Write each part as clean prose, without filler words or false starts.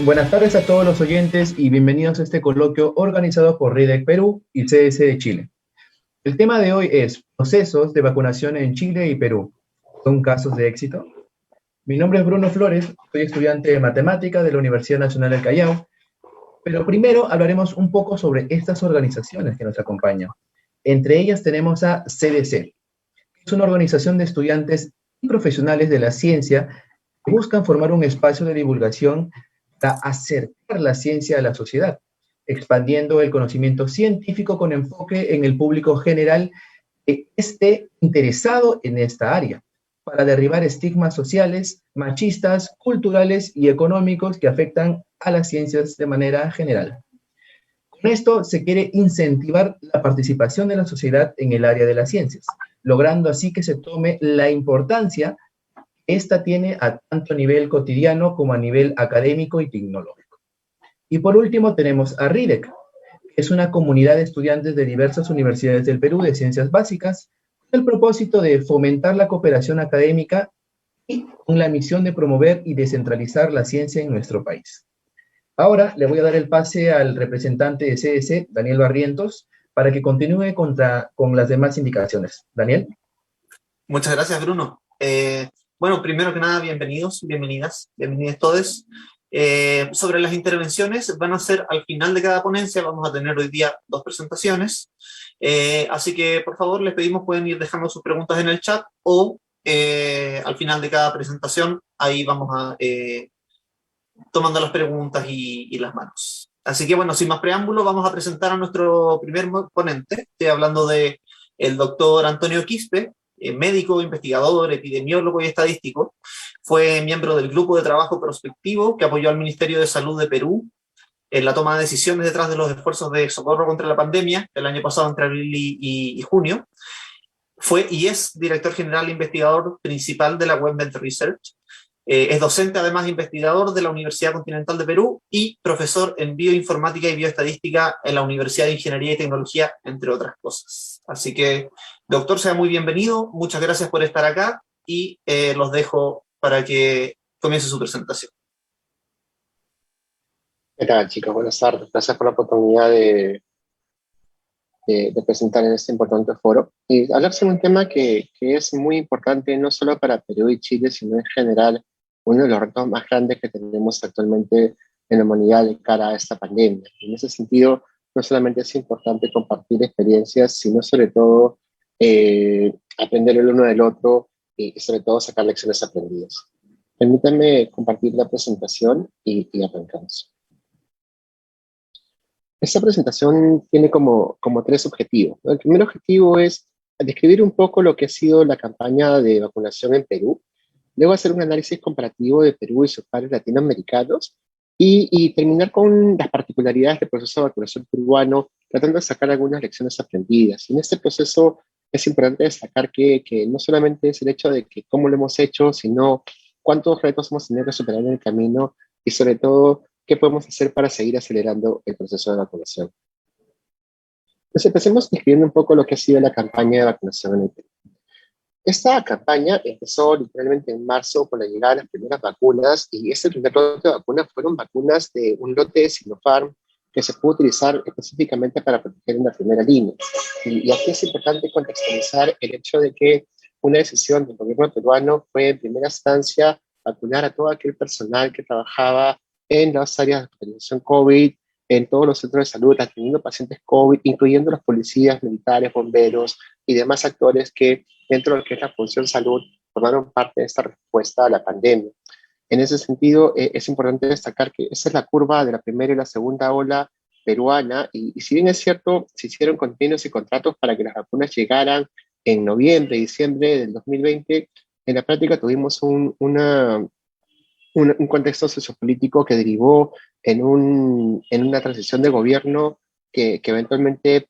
Buenas tardes a todos los oyentes y bienvenidos a este coloquio organizado por RIDEC Perú y CS de Chile. El tema de hoy es procesos de vacunación en Chile y Perú. ¿Son casos de éxito? Mi nombre es Bruno Flores, soy estudiante de matemática de la Universidad Nacional del Callao, pero primero hablaremos un poco sobre estas organizaciones que nos acompañan. Entre ellas tenemos a CDC, que es una organización de estudiantes y profesionales de la ciencia que buscan formar un espacio de divulgación para acercar la ciencia a la sociedad, expandiendo el conocimiento científico con enfoque en el público general que esté interesado en esta área, para derribar estigmas sociales, machistas, culturales y económicos que afectan a las ciencias de manera general. Con esto se quiere incentivar la participación de la sociedad en el área de las ciencias, logrando así que se tome la importancia que esta tiene a tanto a nivel cotidiano como a nivel académico y tecnológico. Y por último tenemos a RIDEC, que es una comunidad de estudiantes de diversas universidades del Perú de ciencias básicas, con el propósito de fomentar la cooperación académica y con la misión de promover y descentralizar la ciencia en nuestro país. Ahora le voy a dar el pase al representante de CDC, Daniel Barrientos, para que continúe con las demás indicaciones. Daniel. Muchas gracias, Bruno. Bueno, primero que nada, bienvenidos, bienvenidos todos. Sobre las intervenciones, van a ser al final de cada ponencia, vamos a tener hoy día 2 presentaciones. Así que, por favor, les pedimos, pueden ir dejando sus preguntas en el chat o al final de cada presentación, ahí vamos a tomando las preguntas y las manos. Así que, bueno, sin más preámbulo, vamos a presentar a nuestro primer ponente. Estoy hablando de el doctor Antonio Quispe, médico, investigador, epidemiólogo y estadístico. Fue miembro del grupo de trabajo prospectivo que apoyó al Ministerio de Salud de Perú en la toma de decisiones detrás de los esfuerzos de socorro contra la pandemia el año pasado entre abril y junio. Fue y es director general e investigador principal de la WebMed Research. Es docente, además investigador de la Universidad Continental de Perú y profesor en bioinformática y bioestadística en la Universidad de Ingeniería y Tecnología, entre otras cosas. Así que, doctor, sea muy bienvenido, muchas gracias por estar acá y los dejo para que comience su presentación. ¿Qué tal, chicos? Buenas tardes. Gracias por la oportunidad de presentar en este importante foro. Y hablar sobre un tema que es muy importante no solo para Perú y Chile, sino en general uno de los retos más grandes que tenemos actualmente en la humanidad de cara a esta pandemia. En ese sentido, no solamente es importante compartir experiencias, sino sobre todo aprender el uno del otro y sobre todo sacar lecciones aprendidas. Permítanme compartir la presentación y arrancamos. Esta presentación tiene como 3 objetivos, ¿no? El primer objetivo es describir un poco lo que ha sido la campaña de vacunación en Perú, luego hacer un análisis comparativo de Perú y sus pares latinoamericanos y terminar con las particularidades del proceso de vacunación peruano, tratando de sacar algunas lecciones aprendidas. Y en este proceso es importante destacar que no solamente es el hecho de que cómo lo hemos hecho, sino cuántos retos hemos tenido que superar en el camino y sobre todo qué podemos hacer para seguir acelerando el proceso de vacunación. Entonces empecemos describiendo un poco lo que ha sido la campaña de vacunación en el Perú. Esta campaña empezó literalmente en marzo con la llegada de las primeras vacunas y este primer lote de vacunas fueron vacunas de un lote de Sinopharm que se pudo utilizar específicamente para proteger en la primera línea. Y aquí es importante contextualizar el hecho de que una decisión del gobierno peruano fue en primera instancia vacunar a todo aquel personal que trabajaba en las áreas de hospitalización COVID, en todos los centros de salud, atendiendo pacientes COVID, incluyendo los policías, militares, bomberos y demás actores que dentro de lo que es la función salud formaron parte de esta respuesta a la pandemia. En ese sentido, es importante destacar que esa es la curva de la primera y la segunda ola peruana, y si bien es cierto, se hicieron convenios y contratos para que las vacunas llegaran en noviembre y diciembre del 2020, en la práctica tuvimos un contexto sociopolítico que derivó en una transición de gobierno que eventualmente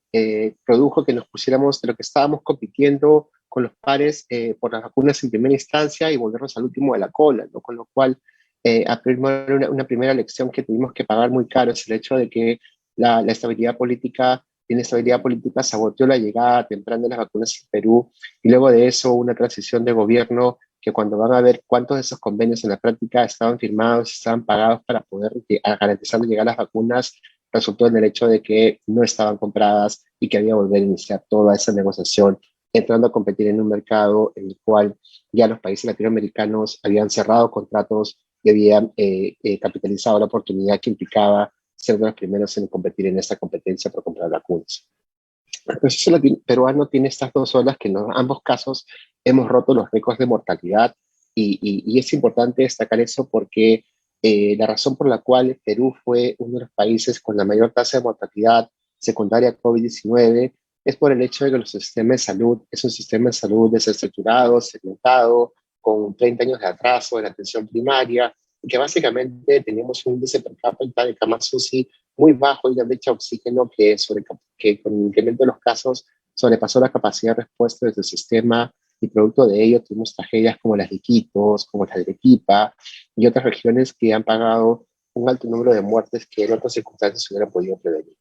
produjo que nos pusiéramos de lo que estábamos compitiendo con los pares por las vacunas en primera instancia y volvernos al último de la cola, ¿no? Con lo cual, una primera lección que tuvimos que pagar muy caro es el hecho de que la estabilidad política, la inestabilidad política saboteó la llegada temprana de las vacunas en Perú y luego de eso una transición de gobierno que cuando van a ver cuántos de esos convenios en la práctica estaban firmados, estaban pagados para poder garantizar llegar las vacunas, resultó en el hecho de que no estaban compradas y que había que volver a iniciar toda esa negociación, entrando a competir en un mercado en el cual ya los países latinoamericanos habían cerrado contratos y habían capitalizado la oportunidad que implicaba ser de los primeros en competir en esta competencia por comprar vacunas. El proceso peruano tiene estas dos olas que en ambos casos hemos roto los récords de mortalidad y es importante destacar eso porque la razón por la cual Perú fue uno de los países con la mayor tasa de mortalidad secundaria a COVID-19 es por el hecho de que nuestro sistema de salud es un sistema de salud desestructurado, segmentado, con 30 años de atraso en la atención primaria, y que básicamente teníamos un índice per cápita de camas UCI muy bajo y una brecha de oxígeno que con el incremento de los casos sobrepasó la capacidad de respuesta de su sistema, y producto de ello tuvimos tragedias como las de Iquitos, como las de Arequipa y otras regiones que han pagado un alto número de muertes que en otras circunstancias se hubieran podido prevenir.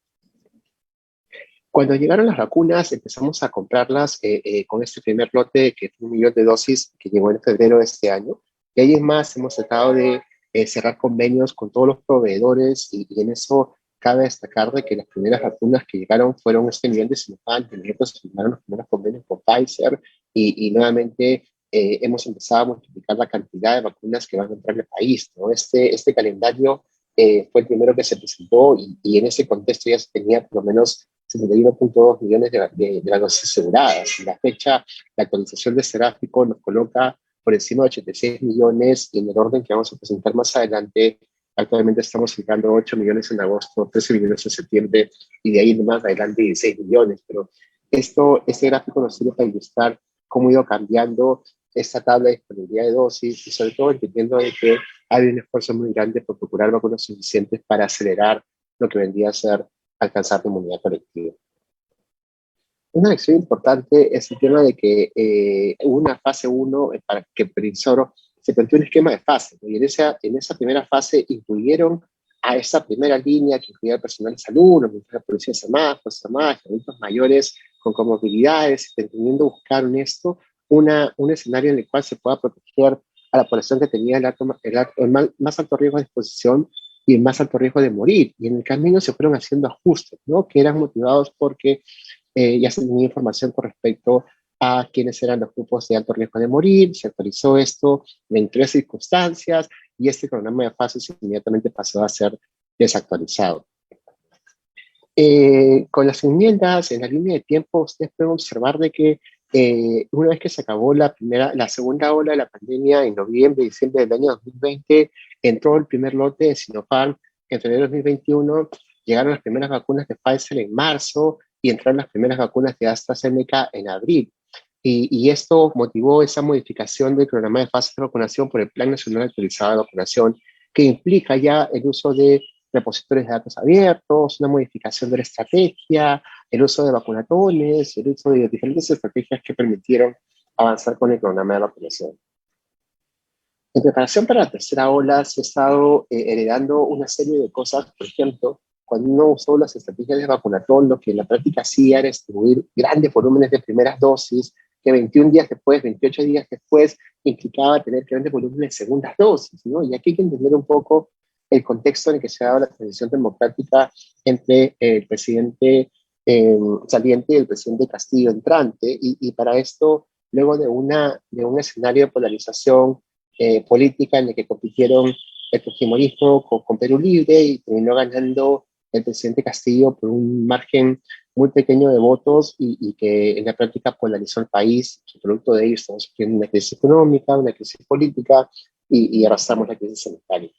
Cuando llegaron las vacunas, empezamos a comprarlas con este primer lote, que fue 1 millón de dosis, que llegó en febrero de este año. Y ahí es más, hemos tratado de cerrar convenios con todos los proveedores y en eso cabe destacar de que las primeras vacunas que llegaron fueron este millón de Sinopharm, que nosotros firmaron los primeros convenios con Pfizer y nuevamente hemos empezado a multiplicar la cantidad de vacunas que van a entrar al país, ¿no? Este calendario fue el primero que se presentó y en ese contexto ya se tenía por lo menos 71.2 millones de las dosis aseguradas. Y la fecha, la actualización de este gráfico nos coloca por encima de 86 millones y en el orden que vamos a presentar más adelante, actualmente estamos cerrando 8 millones en agosto, 13 millones en septiembre y de ahí más adelante 16 millones. Pero este gráfico nos sirve para ilustrar cómo ha ido cambiando esta tabla de disponibilidad de dosis y sobre todo entendiendo de que hay un esfuerzo muy grande por procurar vacunas suficientes para acelerar lo que vendría a ser alcanzar la inmunidad colectiva. Una lección importante es el tema de que hubo una fase 1 para que Perinsoro se planteó un esquema de fase, ¿no? Y en esa primera fase incluyeron a esa primera línea que incluía el personal de salud, los militares de policía armados, adultos mayores con comorbilidades, entendiendo buscar en esto un escenario en el cual se pueda proteger a la población que tenía el más alto riesgo de exposición y el más alto riesgo de morir. Y en el camino se fueron haciendo ajustes, ¿no? Que eran motivados porque ya se tenía información con respecto a quiénes eran los grupos de alto riesgo de morir, se actualizó esto en 3 circunstancias y este cronograma de fases inmediatamente pasó a ser desactualizado. Con las enmiendas en la línea de tiempo, ustedes pueden observar de que una vez que se acabó la segunda ola de la pandemia en noviembre y diciembre del año 2020, entró el primer lote de Sinopharm en febrero de 2021, llegaron las primeras vacunas de Pfizer en marzo y entraron las primeras vacunas de AstraZeneca en abril. Y esto motivó esa modificación del programa de fases de vacunación por el Plan Nacional Actualizado de Vacunación, que implica ya el uso de repositorios de datos abiertos, una modificación de la estrategia, el uso de vacunatones, el uso de diferentes estrategias que permitieron avanzar con el programa de vacunación. En preparación para la tercera ola se ha estado heredando una serie de cosas. Por ejemplo, cuando uno usó las estrategias de vacunatón, lo que en la práctica hacía era distribuir grandes volúmenes de primeras dosis, que 21 días después, 28 días después, implicaba tener grandes volúmenes de segundas dosis, ¿no? Y aquí hay que entender un poco el contexto en el que se ha dado la transición democrática entre el presidente saliente y el presidente Castillo entrante, y para esto, luego de un escenario de polarización política en el que compitieron el fujimorismo con Perú Libre y terminó ganando el presidente Castillo por un margen muy pequeño de votos y que en la práctica polarizó el país. Y producto de ello estamos sufriendo una crisis económica, una crisis política y arrastramos la crisis sanitaria.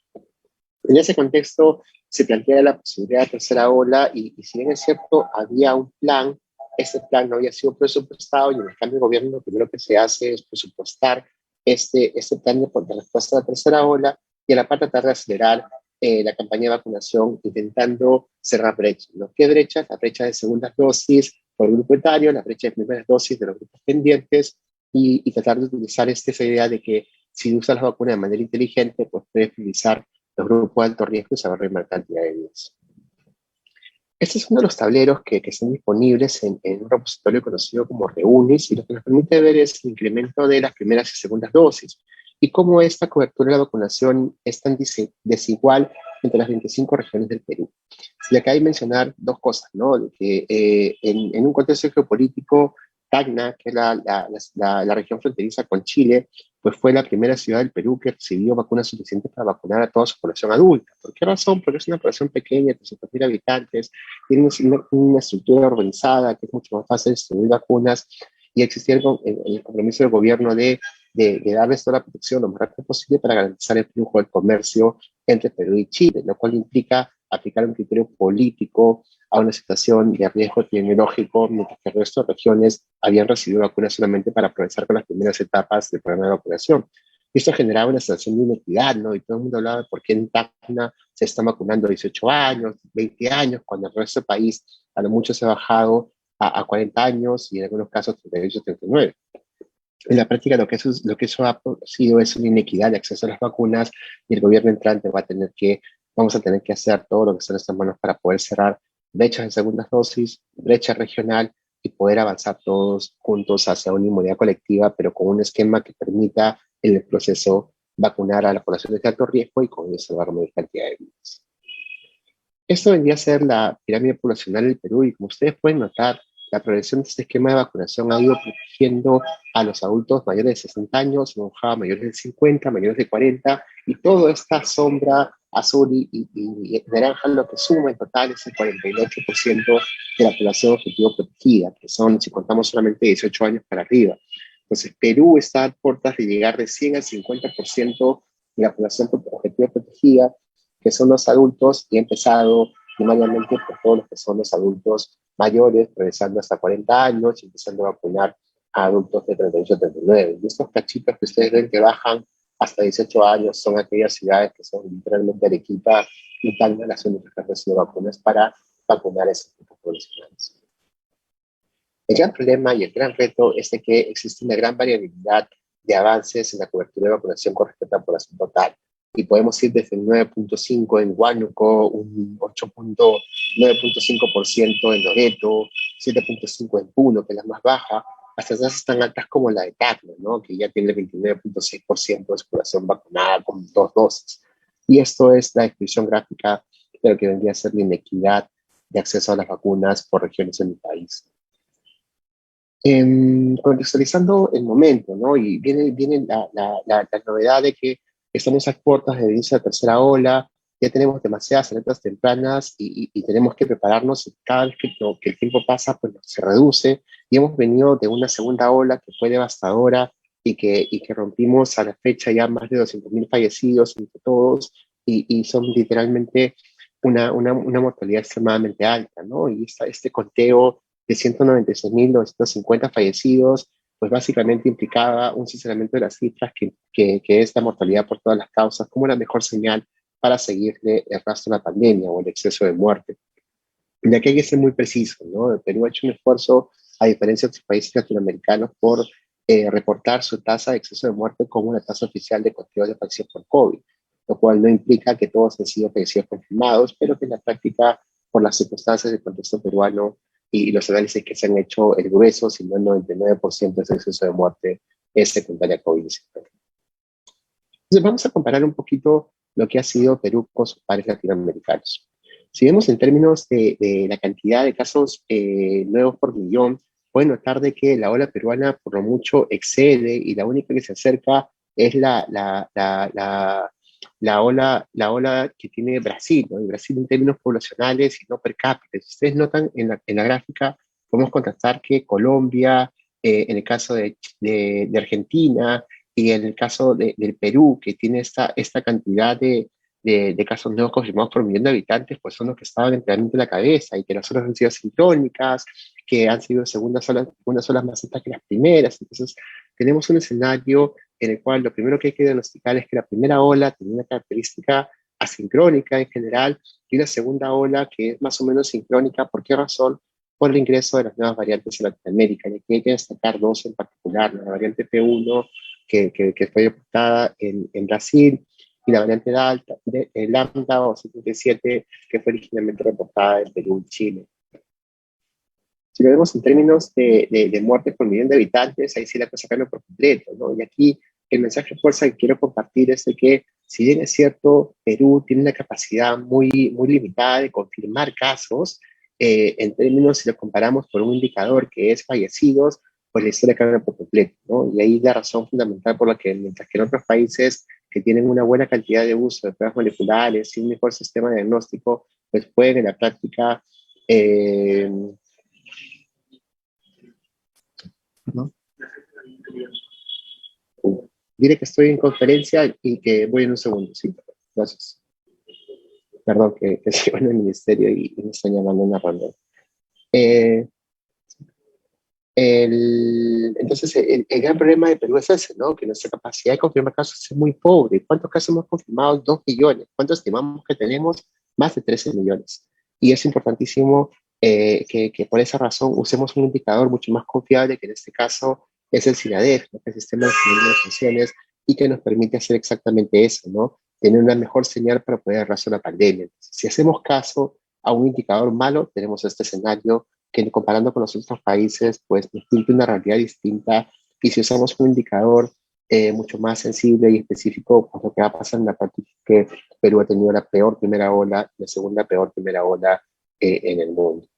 En ese contexto se plantea la posibilidad de tercera ola y si bien es cierto, había un plan, este plan no había sido presupuestado y en el cambio de gobierno lo primero que se hace es presupuestar este plan de respuesta a la tercera ola y a la par tratar de acelerar la campaña de vacunación intentando cerrar brechas, ¿no? ¿Qué brechas? La brecha de segundas dosis por el grupo etario, la brecha de primeras dosis de los grupos pendientes y tratar de utilizar esa idea de que si usas las vacunas de manera inteligente, pues puedes utilizar los grupos de alto riesgo y se va a remarcar cantidad de días. Este es uno de los tableros que están disponibles en un repositorio conocido como Reunis, y lo que nos permite ver es el incremento de las primeras y segundas dosis y cómo esta cobertura de la vacunación es tan desigual entre las 25 regiones del Perú. Y acá hay que mencionar dos cosas, ¿no? De que en un contexto geopolítico, Tacna, que es la región fronteriza con Chile, pues fue la primera ciudad del Perú que recibió vacunas suficientes para vacunar a toda su población adulta. ¿Por qué razón? Porque es una población pequeña, de 300.000 habitantes, tiene una estructura urbanizada, que es mucho más fácil distribuir vacunas, y existía el compromiso del gobierno de darles toda la protección lo más rápido posible para garantizar el flujo del comercio entre Perú y Chile, lo cual implica aplicar un criterio político a una situación de riesgo epidemiológico, mientras que el resto de regiones habían recibido vacunas solamente para progresar con las primeras etapas del programa de vacunación. Y esto generaba una situación de inequidad, ¿no? Y todo el mundo hablaba de por qué en Tacna se está vacunando a 18 años, 20 años, cuando el resto del país a lo mucho se ha bajado a 40 años y en algunos casos 38, 39. En la práctica lo que eso ha sido es una inequidad de acceso a las vacunas, y el gobierno entrante vamos a tener que hacer todo lo que está en nuestras manos para poder cerrar brechas de segundas dosis, brecha regional, y poder avanzar todos juntos hacia una inmunidad colectiva, pero con un esquema que permita en el proceso vacunar a la población de alto riesgo y con eso salvar mayor cantidad de vidas. Esto vendría a ser la pirámide poblacional del Perú, y como ustedes pueden notar, la progresión de este esquema de vacunación ha ido protegiendo a los adultos mayores de 60 años, a mayores de 50, mayores de 40, y toda esta sombra azul y naranja lo que suma en total es el 48% de la población objetivo protegida, que son, si contamos solamente 18 años para arriba. Entonces, Perú está a puertas de llegar de 100 al 50% de la población objetivo protegida, que son los adultos, y ha empezado primariamente por todos los que son los adultos mayores, regresando hasta 40 años y empezando a vacunar a adultos de 38 a 39. Y estos cachitos que ustedes ven que bajan hasta 18 años son aquellas ciudades que son literalmente Arequipa y Tacna, las únicas que han recibido vacunas para vacunar a esos grupos poblacionales. El gran problema y el gran reto es de que existe una gran variabilidad de avances en la cobertura de vacunación con respecto a la población total. Y podemos ir desde el 9.5 en Huánuco, un 9.5% en Loreto, 7.5 en Puno, que es la más baja, hasta tasas tan altas como la de Tacna, ¿no? Que ya tiene el 29.6% de su población vacunada con 2 dosis. Y esto es la descripción gráfica de lo que vendría a ser la inequidad de acceso a las vacunas por regiones en el país. Contextualizando el momento, ¿no? Y viene la novedad de que estamos a puertas de inicio de la tercera ola, ya tenemos demasiadas alertas tempranas y tenemos que prepararnos, y cada vez que el tiempo pasa, pues se reduce, y hemos venido de una segunda ola que fue devastadora y que rompimos a la fecha ya más de 200.000 fallecidos entre todos, y son literalmente una mortalidad extremadamente alta, ¿no? Y este conteo de 196.950 fallecidos, pues básicamente implicaba un sinceramiento de las cifras que es la mortalidad por todas las causas como la mejor señal para seguirle el rastro de la pandemia o el exceso de muerte. Y aquí hay que ser muy preciso, ¿no? El Perú ha hecho un esfuerzo, a diferencia de otros países latinoamericanos, por reportar su tasa de exceso de muerte como una tasa oficial de conteo de fallecidos por COVID, lo cual no implica que todos han sido fallecidos confirmados, pero que en la práctica, por las circunstancias del contexto peruano y los análisis que se han hecho, el grueso, sino el 99% de ese exceso de muerte es secundaria a COVID-19. Entonces vamos a comparar un poquito lo que ha sido Perú con sus pares latinoamericanos. Si vemos en términos de la cantidad de casos nuevos por millón, pueden notar de que la ola peruana por lo mucho excede, y la única que se acerca es la ola que tiene Brasil, ¿no? Y Brasil en términos poblacionales y no per cápita. Si ustedes notan en la gráfica, podemos contrastar que Colombia, en el caso de Argentina, y en el caso del Perú, que tiene esta cantidad de casos nuevos confirmados por millón de habitantes, pues son los que estaban enteramente en la cabeza, y que las otras han sido sincrónicas, que han sido segundas olas más altas que las primeras. Entonces, tenemos un escenario en el cual lo primero que hay que diagnosticar es que la primera ola tenía una característica asincrónica en general, y la segunda ola que es más o menos sincrónica. ¿Por qué razón? Por el ingreso de las nuevas variantes en Latinoamérica. Y aquí hay que destacar dos en particular: la variante P1, que fue detectada en Brasil, y la variante Lambda o 77, que fue originalmente reportada en Perú y Chile. Si lo vemos en términos de muertes por millón de habitantes, ahí sí la cosa cambia por completo, ¿no? Y aquí el mensaje de fuerza que quiero compartir es de que, si bien es cierto, Perú tiene una capacidad muy limitada de confirmar casos, en términos, si lo comparamos con un indicador que es fallecidos, pues la historia cambia por completo, ¿no? Y ahí la razón fundamental por la que, mientras que en otros países que tienen una buena cantidad de uso de pruebas moleculares y un mejor sistema de diagnóstico, pues pueden en la práctica ¿no? Diré que estoy en conferencia y que voy en un segundo, sí. Gracias. Perdón, que sigo en el ministerio y me están llamando una ronda. Entonces, el gran problema de Perú es ese, ¿no? Que nuestra capacidad de confirmar casos es muy pobre. ¿Cuántos casos hemos confirmado? 2 millones. ¿Cuántos estimamos que tenemos? Más de 13 millones. Y es importantísimo que por esa razón usemos un indicador mucho más confiable, que en este caso es el SINADEF, ¿no? Que es el Sistema Nacional de Funciones, y que nos permite hacer exactamente eso, ¿no? Tener una mejor señal para poder arrastrar la pandemia. Entonces, si hacemos caso a un indicador malo, tenemos este escenario que, comparando con los otros países, pues nos pinta una realidad distinta. Y si usamos un indicador mucho más sensible y específico, pues lo que va a pasar en la práctica es que Perú ha tenido la peor primera ola, la segunda peor primera ola en el mundo.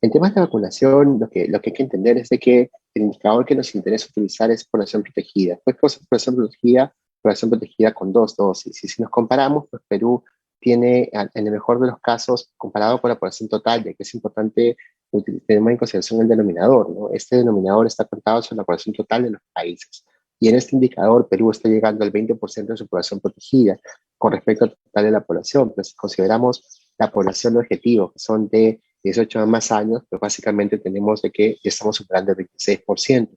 En temas de vacunación, lo que hay que entender es de que el indicador que nos interesa utilizar es población protegida. Pues, ¿qué es población protegida? Población protegida con 2 dosis. Y si nos comparamos, pues Perú tiene, en el mejor de los casos, comparado con la población total, ya que es importante tener en consideración el denominador, ¿no? Este denominador está contado sobre la población total de los países. Y en este indicador, Perú está llegando al 20% de su población protegida con respecto al total de la población. Pero si consideramos la población objetivo, que son de 18 a más años, pues básicamente tenemos de que estamos superando el 26%.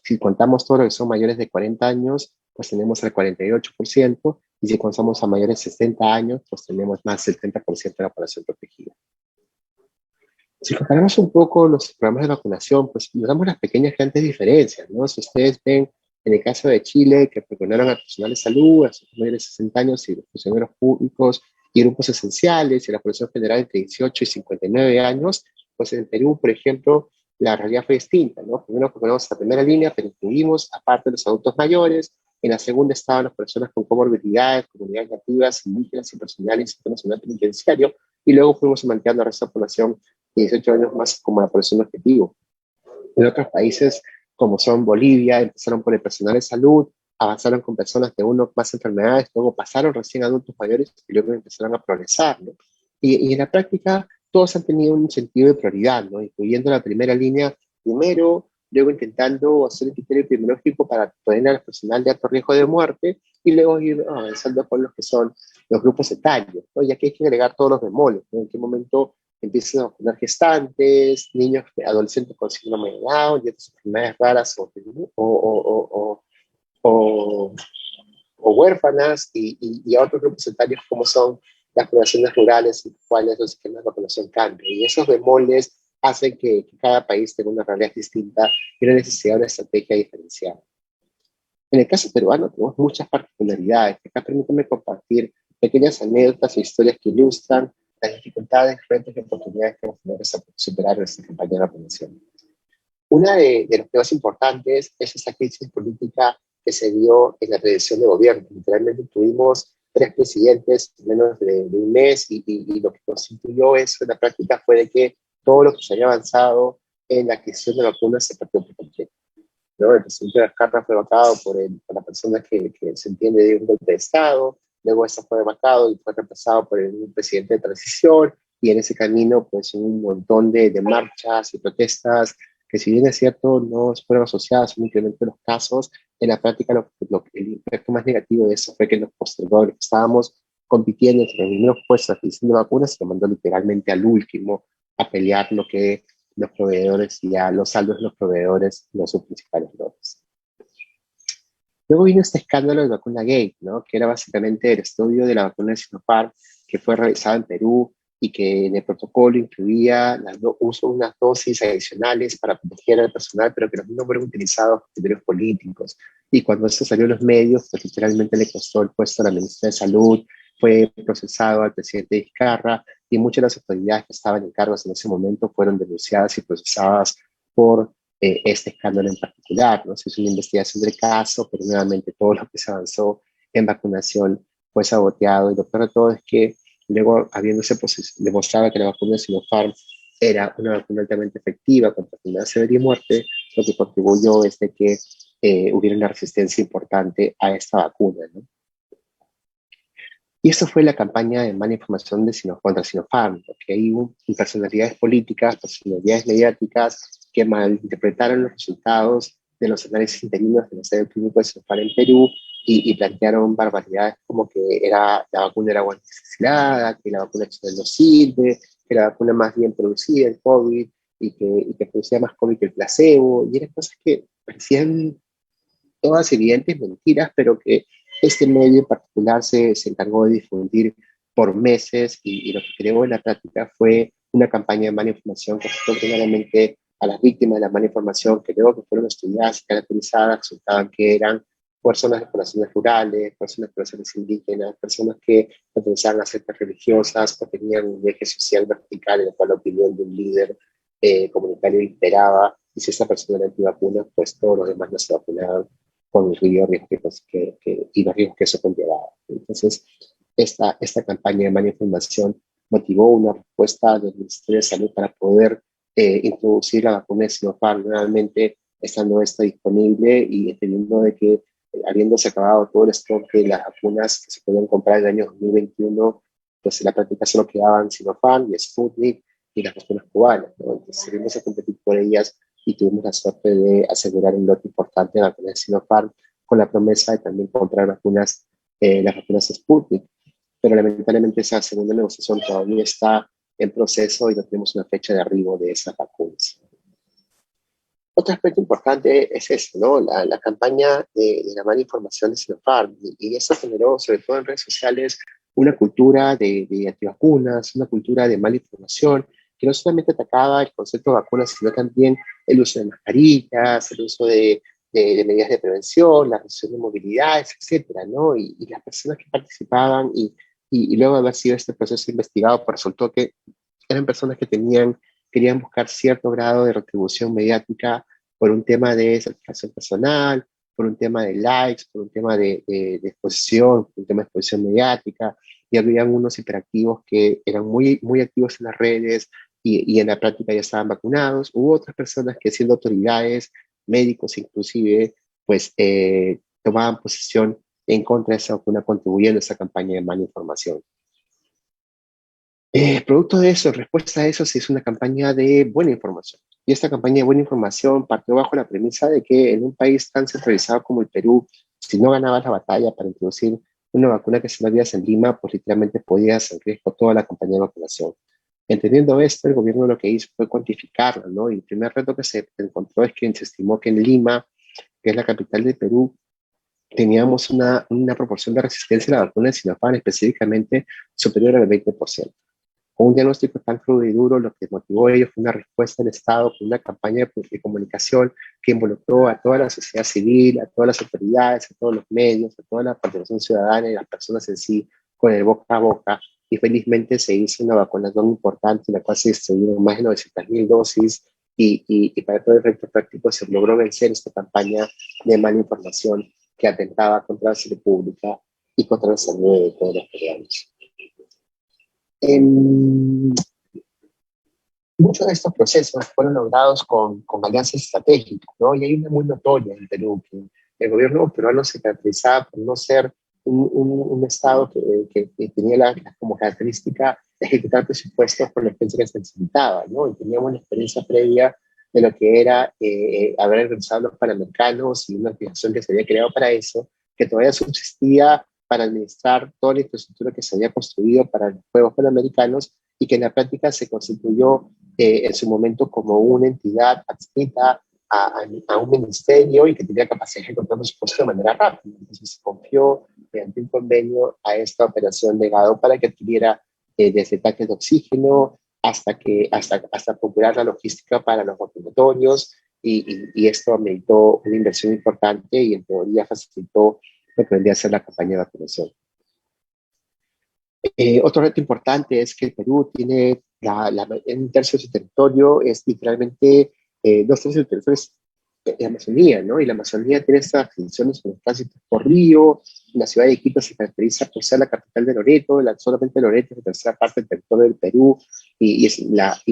Si contamos todos los que son mayores de 40 años, pues tenemos el 48%, y si contamos a mayores de 60 años, pues tenemos más del 30% de la población protegida. Si comparamos un poco los programas de vacunación, pues notamos las pequeñas grandes diferencias, ¿no? Si ustedes ven, en el caso de Chile, que vacunaron al personal de salud, a los mayores de 60 años y los funcionarios públicos y grupos esenciales, y la población general entre 18 y 59 años, pues en Perú, por ejemplo, la realidad fue distinta, ¿no? Primero vacunamos la primera línea, pero incluimos, aparte de los adultos mayores, en la segunda estaban las personas con comorbilidades, comunidades nativas, indígenas y personal en sistema nacional penitenciario, y luego fuimos ampliando al resto de la población de 18 años más como la población objetivo. En otros países, como son Bolivia, empezaron por el personal de salud, avanzaron con personas de uno más enfermedades, luego pasaron recién a adultos mayores y luego empezaron a progresar, ¿no? Y en la práctica todos han tenido un sentido de prioridad, ¿no? Incluyendo la primera línea primero, luego intentando hacer el criterio epidemiológico para poner al personal de alto riesgo de muerte y luego ir avanzando con los que son los grupos etarios, ¿no? Y aquí hay que agregar todos los bemoles, ¿no? En qué momento empiezan a vacunar gestantes, niños, adolescentes con síndrome de Down y otras enfermedades raras o huérfanas, y a otros grupos etarios como son las poblaciones rurales, en las cuales los sistemas de vacunación cambian. Y esos bemoles hacen que cada país tenga una realidad distinta y una necesidad de una estrategia diferenciada. En el caso peruano tenemos muchas particularidades. Acá permítanme compartir pequeñas anécdotas e historias que ilustran las dificultades, retos y oportunidades que hemos tenido que superar en esta campaña de vacunación. Una de los temas importantes es esa crisis política que se dio en la transición de gobierno. Literalmente tuvimos 3 presidentes en menos de un mes, y lo que constituyó eso en la práctica fue de que todo lo que se había avanzado en la adquisición de vacunas se perdió por completo, ¿no? El presidente Vizcarra fue vacado por la persona que se entiende de un golpe de Estado, luego eso fue vacado y fue reemplazado por un presidente de transición, y en ese camino pues un montón de marchas y protestas que, si bien es cierto no fueron asociadas a un incremento de los casos, en la práctica el impacto más negativo de eso fue que los postergadores estábamos compitiendo entre los primeros puestos de adquisición de vacunas, se lo mandó literalmente al último a pelear lo que los proveedores y a los saldos de los proveedores no son principales logros. Luego vino este escándalo de vacuna Gate, ¿no? Que era básicamente el estudio de la vacuna de Sinopharm que fue realizado en Perú y que en el protocolo incluía uso de unas dosis adicionales para proteger al personal, pero que los mismos fueron utilizados por criterios políticos. y cuando esto salió en los medios, pues literalmente le costó el puesto a la ministra de Salud, fue procesado al presidente Vizcarra, y muchas de las autoridades que estaban en cargos en ese momento fueron denunciadas y procesadas por este escándalo en particular, ¿no? Se hizo una investigación del caso, pero nuevamente todo lo que se avanzó en vacunación fue saboteado, y lo peor de todo es que luego, habiéndose demostrado que la vacuna de Sinopharm era una vacuna altamente efectiva contra enfermedad severa y muerte, lo que contribuyó es de que hubiera una resistencia importante a esta vacuna, ¿no? Y eso fue la campaña de mala información de contra Sinopharm, porque ahí hubo personalidades políticas, personalidades mediáticas que malinterpretaron los resultados de los análisis interinos del ensayo clínico de Sinopharm en Perú y plantearon barbaridades como que la vacuna era guantificada, que la vacuna no sirve, que la vacuna más bien producía el COVID y que producía más COVID que el placebo, y eran cosas que parecían todas evidentes mentiras, pero que este medio en particular se encargó de difundir por meses, y lo que creó en la práctica fue una campaña de mala información que afectó primeramente a las víctimas de la mala información, que luego que fueron estudiadas y caracterizadas resultaban que eran personas de poblaciones rurales, personas de poblaciones indígenas, personas que pertenecían a sectas religiosas o tenían un eje social vertical en el cual la opinión de un líder comunitario imperaba, y si esa persona era antivacuna, pues todos los demás no se vacunaban, con el riesgo y los riesgos que eso conllevaba. Entonces, esta campaña de mala información motivó una respuesta del Ministerio de Salud para poder introducir la vacuna de Sinopharm nuevamente, estando esta disponible y entendiendo de que habiéndose acabado todo el stock de las vacunas que se podían comprar en el año 2021, pues en la práctica solo quedaban Sinopharm y Sputnik y las vacunas cubanas, ¿no? Entonces seguimos a competir por ellas y tuvimos la suerte de asegurar un lote importante de vacunas de Sinopharm con la promesa de también comprar las vacunas Sputnik. Pero lamentablemente esa segunda negociación todavía está en proceso y no tenemos una fecha de arribo de esas vacunas. Otro aspecto importante es eso, ¿no? La campaña de la mala información de Sinopharm, y eso generó, sobre todo en redes sociales, una cultura de antivacunas, una cultura de mala información, que no solamente atacaba el concepto de vacunas, sino también el uso de mascarillas, el uso de medidas de prevención, la reducción de movilidades, etcétera, ¿no? Y las personas que participaban y luego de haber sido este proceso investigado, pues resultó que eran personas que querían buscar cierto grado de retribución mediática por un tema de satisfacción personal, por un tema de likes, por un tema de exposición, por un tema de exposición mediática, y habían unos hiperactivos que eran muy, muy activos en las redes y en la práctica ya estaban vacunados. Hubo otras personas que, siendo autoridades, médicos inclusive, pues tomaban posición en contra de esa vacuna, contribuyendo a esa campaña de mala información. Producto de eso, en respuesta a eso, se hizo una campaña de buena información. Y esta campaña de buena información partió bajo la premisa de que en un país tan centralizado como el Perú, si no ganabas la batalla para introducir una vacuna que salvaba vidas en Lima, pues literalmente podías en riesgo toda la campaña de vacunación. Entendiendo esto, el gobierno lo que hizo fue cuantificarlo, ¿no? Y el primer reto que se encontró es que se estimó que en Lima, que es la capital del Perú, teníamos una proporción de resistencia a la vacuna de Sinopharm específicamente superior al 20%. Con un diagnóstico tan crudo y duro, lo que motivó a ello fue una respuesta del Estado con una campaña de comunicación que involucró a toda la sociedad civil, a todas las autoridades, a todos los medios, a toda la participación ciudadana y las personas en sí, con el boca a boca. Y felizmente se hizo una vacunación importante en la cual se distribuyeron más de 900.000 dosis y para todo el efecto práctico se logró vencer esta campaña de mala información que atentaba contra la salud pública y contra la salud de todos los peruanos. Muchos de estos procesos fueron logrados con alianzas estratégicas, ¿no? Y hay una muy notoria en Perú, que el gobierno peruano se caracterizaba por no ser un Estado que tenía como característica ejecutar presupuestos por la experiencia que se necesitaba, ¿no? Y teníamos una experiencia previa de lo que era haber realizado los Panamericanos y una organización que se había creado para eso, que todavía subsistía para administrar toda la infraestructura que se había construido para los Juegos Panamericanos y que en la práctica se constituyó en su momento como una entidad adscrita a un ministerio y que tenía capacidad de ejecutar presupuesto de manera rápida. Entonces se confió mediante un convenio a esta operación de Gado para que adquiriera desde tanques de oxígeno hasta procurar la logística para los vacunatorios y esto ameritó una inversión importante y en teoría facilitó lo que vendría a ser la campaña de vacunación. Otro reto importante es que el Perú tiene un tercio de su territorio, es literalmente 2 tercios del territorio es la Amazonía, ¿no? Y la Amazonía tiene estas funciones con los tránsitos por río. La ciudad de Quito se caracteriza por ser la capital de Loreto, solamente Loreto es la tercera parte del territorio del Perú y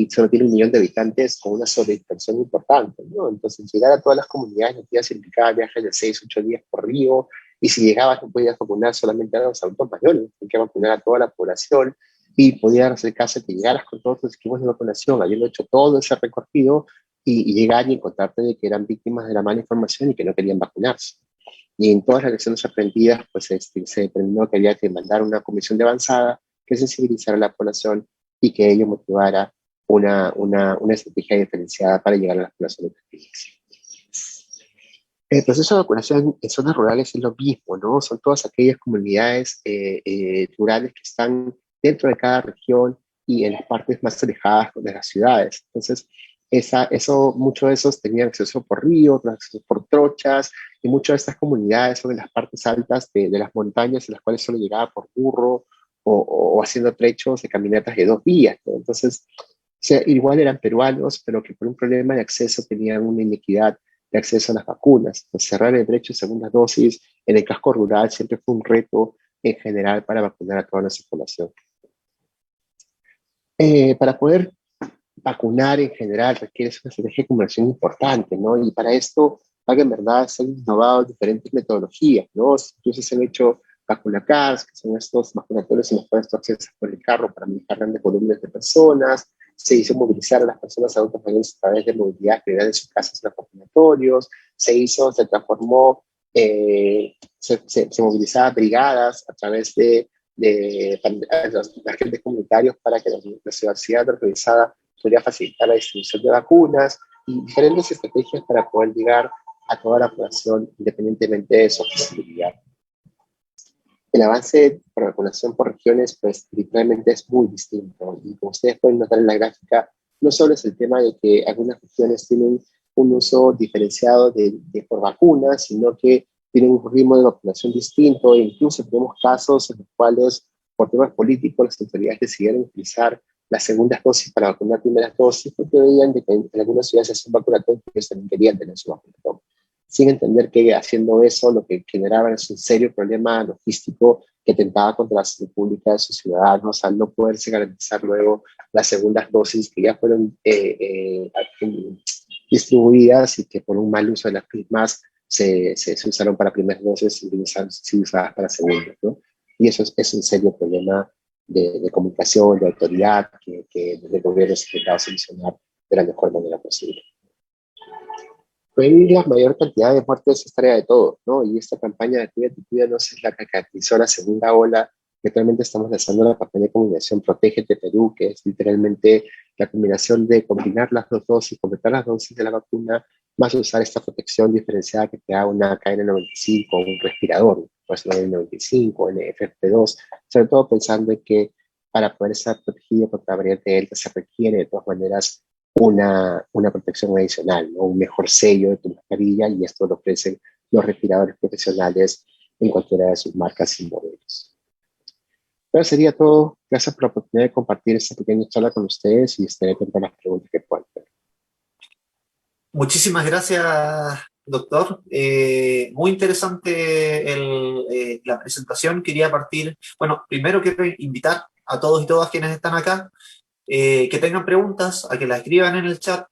solo tiene 1 millón de habitantes con una sobreintención importante, ¿no? Entonces, llegar a todas las comunidades nativas implicaba viajes de 6, 8 días por río, y si llegabas no podías vacunar solamente a los adultos mayores, tenías que vacunar a toda la población y podías hacer caso de que llegaras con todos los equipos de vacunación, habiendo hecho todo ese recorrido y llegar y encontrarte de que eran víctimas de la mala información y que no querían vacunarse. Y en todas las lecciones aprendidas, pues se determinó que había que mandar una comisión de avanzada que sensibilizara a la población y que ello motivara una estrategia diferenciada para llegar a las poblaciones pequeñas. El proceso de vacunación en zonas rurales es lo mismo, ¿no? Son todas aquellas comunidades rurales que están dentro de cada región y en las partes más alejadas de las ciudades. Entonces, muchos de esos tenían acceso por río, otros acceso por trochas, y muchas de estas comunidades son en las partes altas de las montañas, en las cuales solo llegaba por burro o haciendo trechos de caminatas de 2 días, ¿no? Entonces, igual eran peruanos, pero que por un problema de acceso tenían una inequidad de acceso a las vacunas. Pues cerrar el derecho de segunda dosis en el casco rural siempre fue un reto en general para vacunar a toda nuestra población. Para poder vacunar en general requiere una estrategia de comunicación importante, ¿no? Y para esto, hay que en verdad se han innovado diferentes metodologías, ¿no? Incluso se han hecho vacunacars, que son estos vacunatorios en los cuales tú accesas por el carro para manejar grandes volúmenes de personas. Se hizo movilizar a las personas adultas mayores a través de movilidad general de sus casas en los vacunatorios. Se transformó, se movilizaba brigadas a través de los agentes comunitarios para que la universidad organizada podría facilitar la distribución de vacunas y diferentes estrategias para poder llegar a toda la población independientemente de su accesibilidad. El avance por vacunación por regiones, pues literalmente es muy distinto. Y como ustedes pueden notar en la gráfica, no solo es el tema de que algunas regiones tienen un uso diferenciado por vacunas, sino que tienen un ritmo de vacunación distinto, e incluso tenemos casos en los cuales, por temas políticos, las autoridades decidieron utilizar las segundas dosis para vacunar primeras dosis, porque veían que en algunas ciudades se hacían vacunatorios porque ellos también querían tener su vacunatorio, sin entender que haciendo eso lo que generaba es un serio problema logístico que tentaba contra la salud pública de sus ciudadanos al no poderse garantizar luego las segundas dosis que ya fueron distribuidas y que por un mal uso de las mismas se usaron para primeras dosis y se usadas para segundas, ¿no? Y eso es un serio problema de comunicación, de autoridad, que el gobierno se ha intentado solucionar de la mejor manera posible. Fue la mayor cantidad de muertes es tarea de todos, ¿no? Y esta campaña de Cuídate, Cuídanos es la que caracterizó la segunda ola. Actualmente estamos lanzando la campaña de comunicación Protégete Perú, que es literalmente la combinación de combinar las 2 dosis, completar las dosis de la vacuna, más usar esta protección diferenciada que te da una KN95 o un respirador, pues una N95, FFP2, sobre todo pensando en que para poder estar protegido contra la variante Delta se requiere de todas maneras una protección adicional, ¿no? Un mejor sello de tu mascarilla, y esto lo ofrecen los respiradores profesionales en cualquiera de sus marcas y modelos. Pero sería todo. Gracias por la oportunidad de compartir esta pequeña charla con ustedes y estaré atento a las preguntas que puedan tener. Muchísimas gracias, doctor. Muy interesante la presentación. Quería partir, bueno, primero quiero invitar a todos y todas quienes están acá que tengan preguntas, a que las escriban en el chat.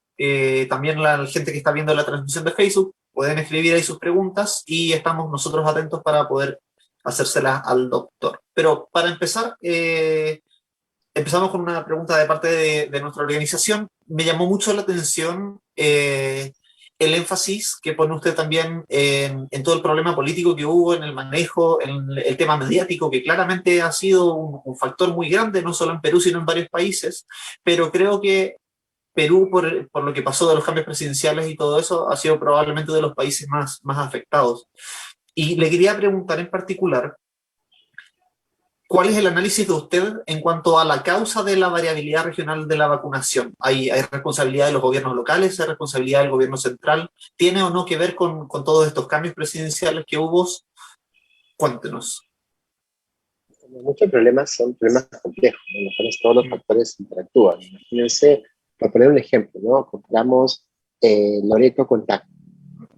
También la gente que está viendo la transmisión de Facebook pueden escribir ahí sus preguntas y estamos nosotros atentos para poder hacérselas al doctor. Pero para empezar, empezamos con una pregunta de parte de nuestra organización. Me llamó mucho la atención el énfasis que pone usted también en todo el problema político que hubo, en el manejo, en el tema mediático, que claramente ha sido un factor muy grande, no solo en Perú, sino en varios países, pero creo que Perú, por lo que pasó de los cambios presidenciales y todo eso, ha sido probablemente de los países más afectados. Y le quería preguntar en particular, ¿Cuál es el análisis de usted en cuanto a la causa de la variabilidad regional de la vacunación? ¿Hay responsabilidad de los gobiernos locales? ¿Hay responsabilidad del gobierno central? ¿Tiene o no que ver con todos estos cambios presidenciales que hubo? Cuéntenos. Muchos problemas son problemas complejos, ¿no? En los cuales todos los factores interactúan. Imagínense, por poner un ejemplo, ¿no? Comparamos Loreto con Tacna,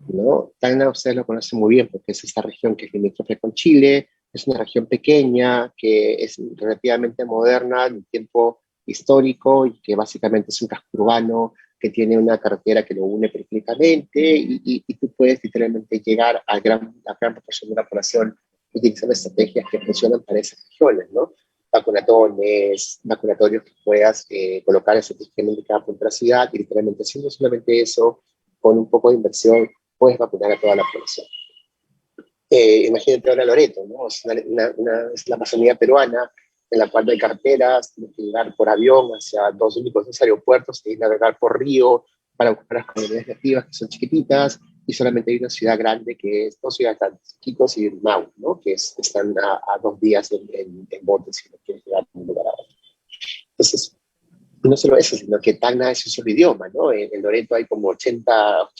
¿no? Tacna ustedes lo conocen muy bien porque es esta región que es limítrofe con Chile, es una región pequeña, que es relativamente moderna en tiempo histórico y que básicamente es un casco urbano que tiene una carretera que lo une perfectamente y tú puedes literalmente llegar a la gran proporción de la población utilizando estrategias que funcionan para esas regiones, ¿no? Vacunatorios que puedas colocar estratégicamente en cada punto de la ciudad y literalmente haciendo solamente eso, con un poco de inversión, puedes vacunar a toda la población. Imagínate ahora Loreto, ¿no? Es la Amazonía peruana, en la cual no hay carreteras, tienes que llegar por avión hacia dos únicos dos aeropuertos, tienes que navegar por río para ocupar las comunidades nativas que son chiquititas, y solamente hay una ciudad grande que es dos ciudades grandes, Iquitos y Mau, ¿no? Que están a 2 días en bote si no quieres llegar de un lugar a otro. Entonces, no solo eso, sino que Tacna es un solo idioma, ¿no? En Loreto hay como 80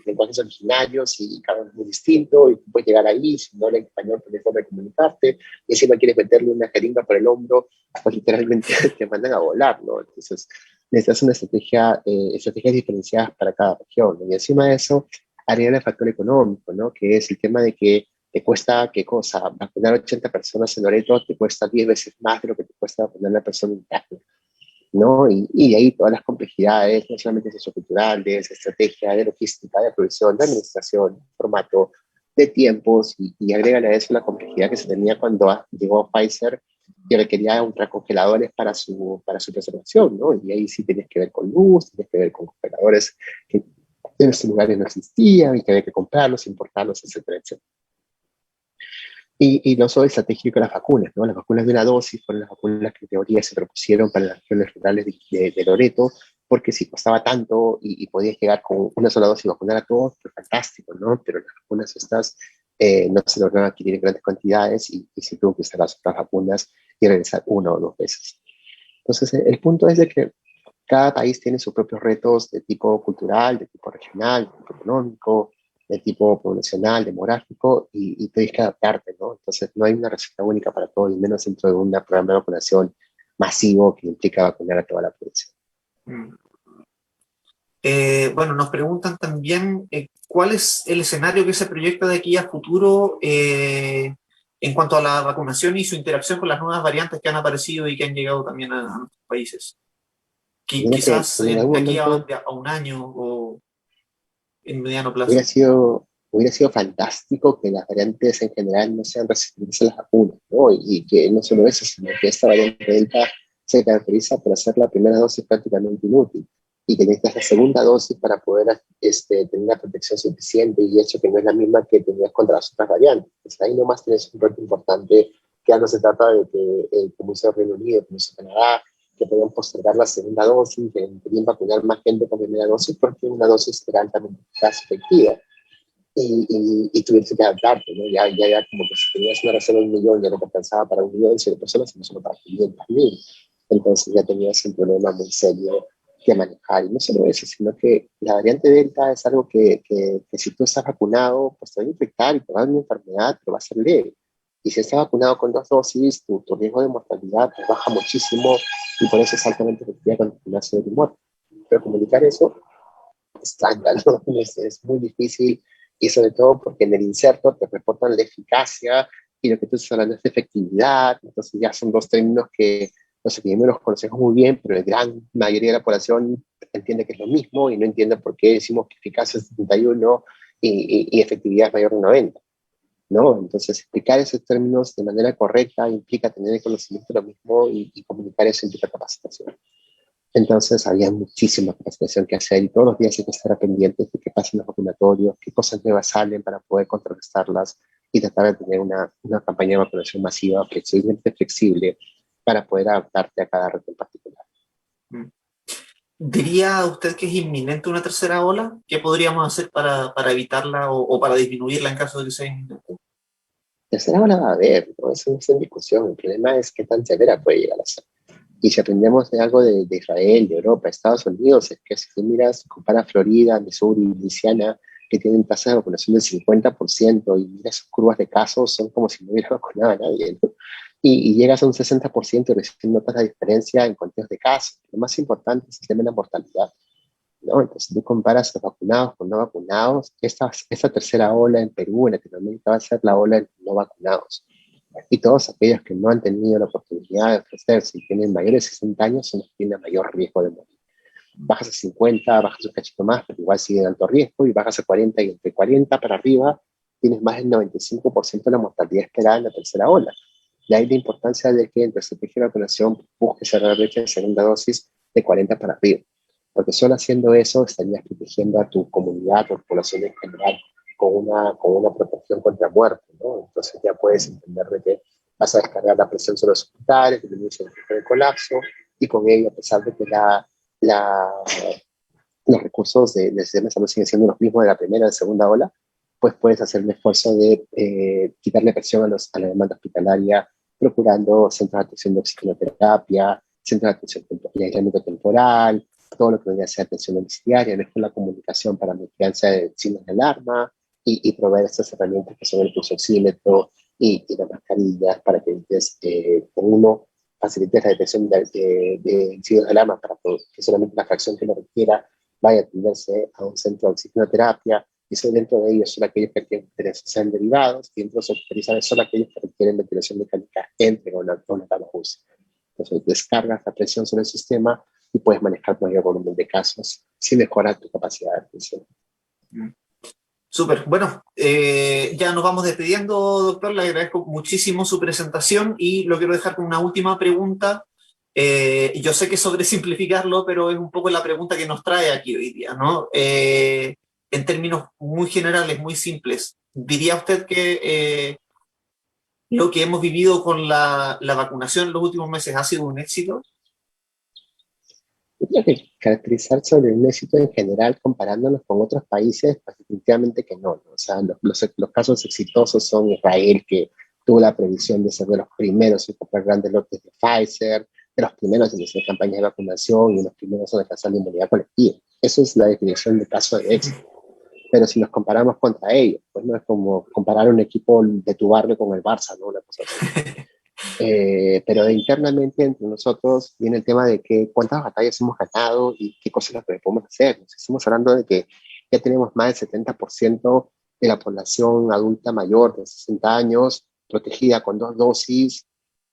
lenguajes originarios y cada uno es muy distinto, y tú puedes llegar ahí, si no hablas español, tienes forma de comunicarte, y encima quieres meterle una jeringa por el hombro, pues literalmente te mandan a volar, ¿no? Entonces, necesitas una estrategias diferenciadas para cada región, ¿no? Y encima de eso, agrega el factor económico, ¿no? Que es el tema de que te cuesta, ¿qué cosa? Vacunar 80 personas en Loreto te cuesta 10 veces más de lo que te cuesta vacunar a una persona en Tacna, ¿no? Y de ahí todas las complejidades, no solamente socioculturales, estrategia, de logística, de producción, de administración, formato, de tiempos, y agrégale a eso la complejidad que se tenía cuando llegó Pfizer, que requería ultracongeladores para su preservación, ¿no? Y ahí sí tienes que ver con luz, tienes que ver con congeladores que en estos lugares no existían, y que había que comprarlos, importarlos, etcétera, etcétera. Y no solo estratégico las vacunas, ¿no? Las vacunas de una dosis fueron las vacunas que en teoría se propusieron para las regiones rurales de Loreto, porque si costaba tanto y podías llegar con una sola dosis y vacunar a todos, pues fantástico, ¿no? Pero las vacunas estas no se lograron adquirir en grandes cantidades y se tuvo que usar las otras vacunas y regresar una o dos veces. Entonces, el punto es de que cada país tiene sus propios retos de tipo cultural, de tipo regional, de tipo económico, de tipo poblacional, demográfico, y tienes que adaptarte, ¿no? Entonces, no hay una receta única para todo, y menos dentro de un programa de vacunación masivo que implica vacunar a toda la población. Bueno, nos preguntan también cuál es el escenario que se proyecta de aquí a futuro en cuanto a la vacunación y su interacción con las nuevas variantes que han aparecido y que han llegado también a nuestros países. Quizás En algún de aquí momento a un año o en mediano plazo. hubiera sido fantástico que las variantes en general no sean resistentes a las vacunas, ¿no? Y que no solo eso, sino que esta variante Delta se caracteriza por hacer la primera dosis prácticamente inútil y que necesitas la segunda dosis para poder tener una protección suficiente, y eso que no es la misma que tenías contra las otras variantes. Pues ahí nomás tienes un reto importante, que ya no se trata de que, como hizo Reino Unido, como hizo Canadá, que podían postergar la segunda dosis, que podían vacunar más gente con primera dosis, porque una dosis era altamente eficaz, efectiva. Y tuviste que adaptarte, ¿no? Ya como que si tenías una reserva de 1 millón, ya no te alcanzaba para 1 millón de personas, sino solo para 500.000. Entonces ya tenías un problema muy serio que manejar. Y no solo eso, sino que la variante Delta es algo que si tú estás vacunado, pues te va a infectar y te va a dar una enfermedad, pero va a ser leve. Y si estás vacunado con 2 dosis, tu riesgo de mortalidad pues, baja muchísimo, y por eso es altamente efectiva cuando te nace de muerte. Pero comunicar eso es tanta, ¿no? Es muy difícil, y sobre todo porque en el inserto te reportan la eficacia y lo que tú estás hablando es de efectividad. Entonces ya son dos términos que no sé, que yo me los conocemos muy bien, pero la gran mayoría de la población entiende que es lo mismo y no entiende por qué decimos que eficacia es 71 y efectividad es mayor de 90, ¿no? Entonces, explicar esos términos de manera correcta implica tener el conocimiento de lo mismo, y comunicar eso implica capacitación. Entonces, había muchísima capacitación que hacer, y todos los días hay que estar pendientes de qué pasa en los vacunatorios, qué cosas nuevas salen para poder contrarrestarlas, y tratar de tener una campaña de vacunación masiva, flexible, para poder adaptarte a cada reto en particular. ¿Diría usted que es inminente una tercera ola? ¿Qué podríamos hacer para evitarla o para disminuirla en caso de que sea inminente? Tercera ola va a haber, ¿no? Eso no está en discusión. El problema es qué tan severa puede llegar a ser. Y si aprendemos de algo de Israel, de Europa, Estados Unidos, es que si tú miras, compara Florida, Missouri, Louisiana, que tienen tasas de vacunación del 50%, y miras sus curvas de casos, son como si no hubiera vacunado a nadie, ¿no? Y llegas a un 60% y recién notas la diferencia en conteos de casos. Lo más importante es el tema de la mortalidad, ¿no? Entonces, si tú comparas los vacunados con no vacunados, esta tercera ola en Perú, en Latinoamérica, va a ser la ola de no vacunados. Y todos aquellos que no han tenido la oportunidad de ofrecerse y tienen mayores de 60 años son los que tienen mayor riesgo de morir. Bajas a 50, bajas un cachito más, pero igual siguen en alto riesgo, y bajas a 40, y entre 40 para arriba tienes más del 95% de la mortalidad esperada en la tercera ola. De ahí la importancia de que en tu estrategia de vacunación busques cerrar la brecha de segunda dosis de 40 para arriba, porque solo haciendo eso estarías protegiendo a tu comunidad, a tu población en general, con una protección contra muerte, ¿no? Entonces ya puedes entender de que vas a descargar la presión sobre los hospitales, disminuye el riesgo de colapso, y con ello, a pesar de que la, los recursos del sistema de salud siguen siendo los mismos de la primera y la segunda ola, pues puedes hacer un esfuerzo de quitarle presión a la demanda hospitalaria, procurando centros de atención de oxigenoterapia, centros de atención de aislamiento temporal, todo lo que vendría a ser atención domiciliaria, mejor la comunicación para la vigilancia de signos de alarma, y proveer estas herramientas que son el pulso oxímetro y las mascarillas para que uno facilites la detección de signos de alarma para que solamente la fracción que lo requiera vaya a atenderse a un centro de oxigenoterapia, y dentro de ellos son aquellos que requieren ventilación derivados, y dentro de los hospitalizados son aquellos que requieren ventilación mecánica entre una cama UCI. Entonces descargas la presión sobre el sistema y puedes manejar mayor volumen de casos sin mejorar tu capacidad de atención. Súper, bueno, ya nos vamos despidiendo, doctor, le agradezco muchísimo su presentación y lo quiero dejar con una última pregunta. Yo sé que sobresimplificarlo, pero es un poco la pregunta que nos trae aquí hoy día, ¿no? En términos muy generales, muy simples, ¿diría usted que lo que hemos vivido con la vacunación en los últimos meses ha sido un éxito? Yo creo que caracterizar sobre un éxito en general comparándonos con otros países, pues definitivamente que no, ¿no? O sea, los casos exitosos son Israel, que tuvo la previsión de ser de los primeros en comprar grandes lotes de Pfizer, de los primeros en hacer campañas de vacunación y los primeros en alcanzar la inmunidad colectiva. Eso es la definición de caso de éxito. Pero si nos comparamos contra ellos, pues no es como comparar un equipo de tu barrio con el Barça, ¿no? Una cosa así. Pero internamente entre nosotros viene el tema de que cuántas batallas hemos ganado y qué cosas las que podemos hacer. Nos estamos hablando de que ya tenemos más del 70% de la población adulta mayor de 60 años protegida con 2 dosis,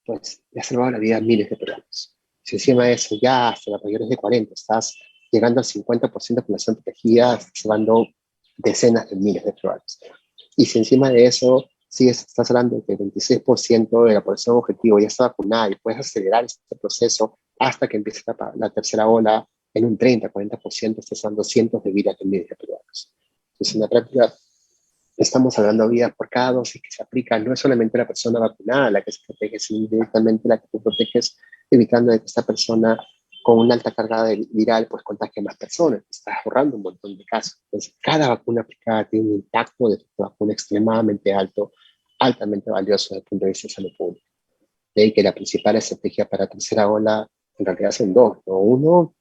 pues le ha salvado la vida a miles de peruanos. Si encima de eso ya hasta los mayores de 40 estás llegando al 50% de población protegida, estás salvando decenas de miles de peruanos. Y si encima de eso estás hablando de que el 26% de la población objetivo ya está vacunada, y puedes acelerar este proceso hasta que empiece la tercera ola en un 30-40%, estás dando cientos de vidas de miles de peruanos. Entonces, en la práctica, estamos hablando de vidas por cada dosis que se aplica. No es solamente la persona vacunada la que se protege, sino directamente la que tú proteges, evitando que esta persona con una alta carga viral pues contagie a más personas. Estás ahorrando un montón de casos. Entonces, cada vacuna aplicada tiene un impacto de vacuna extremadamente alto, altamente valioso desde el punto de vista de salud pública. De ahí que la principal estrategia para la tercera ola en realidad son dos, ¿no? Uno,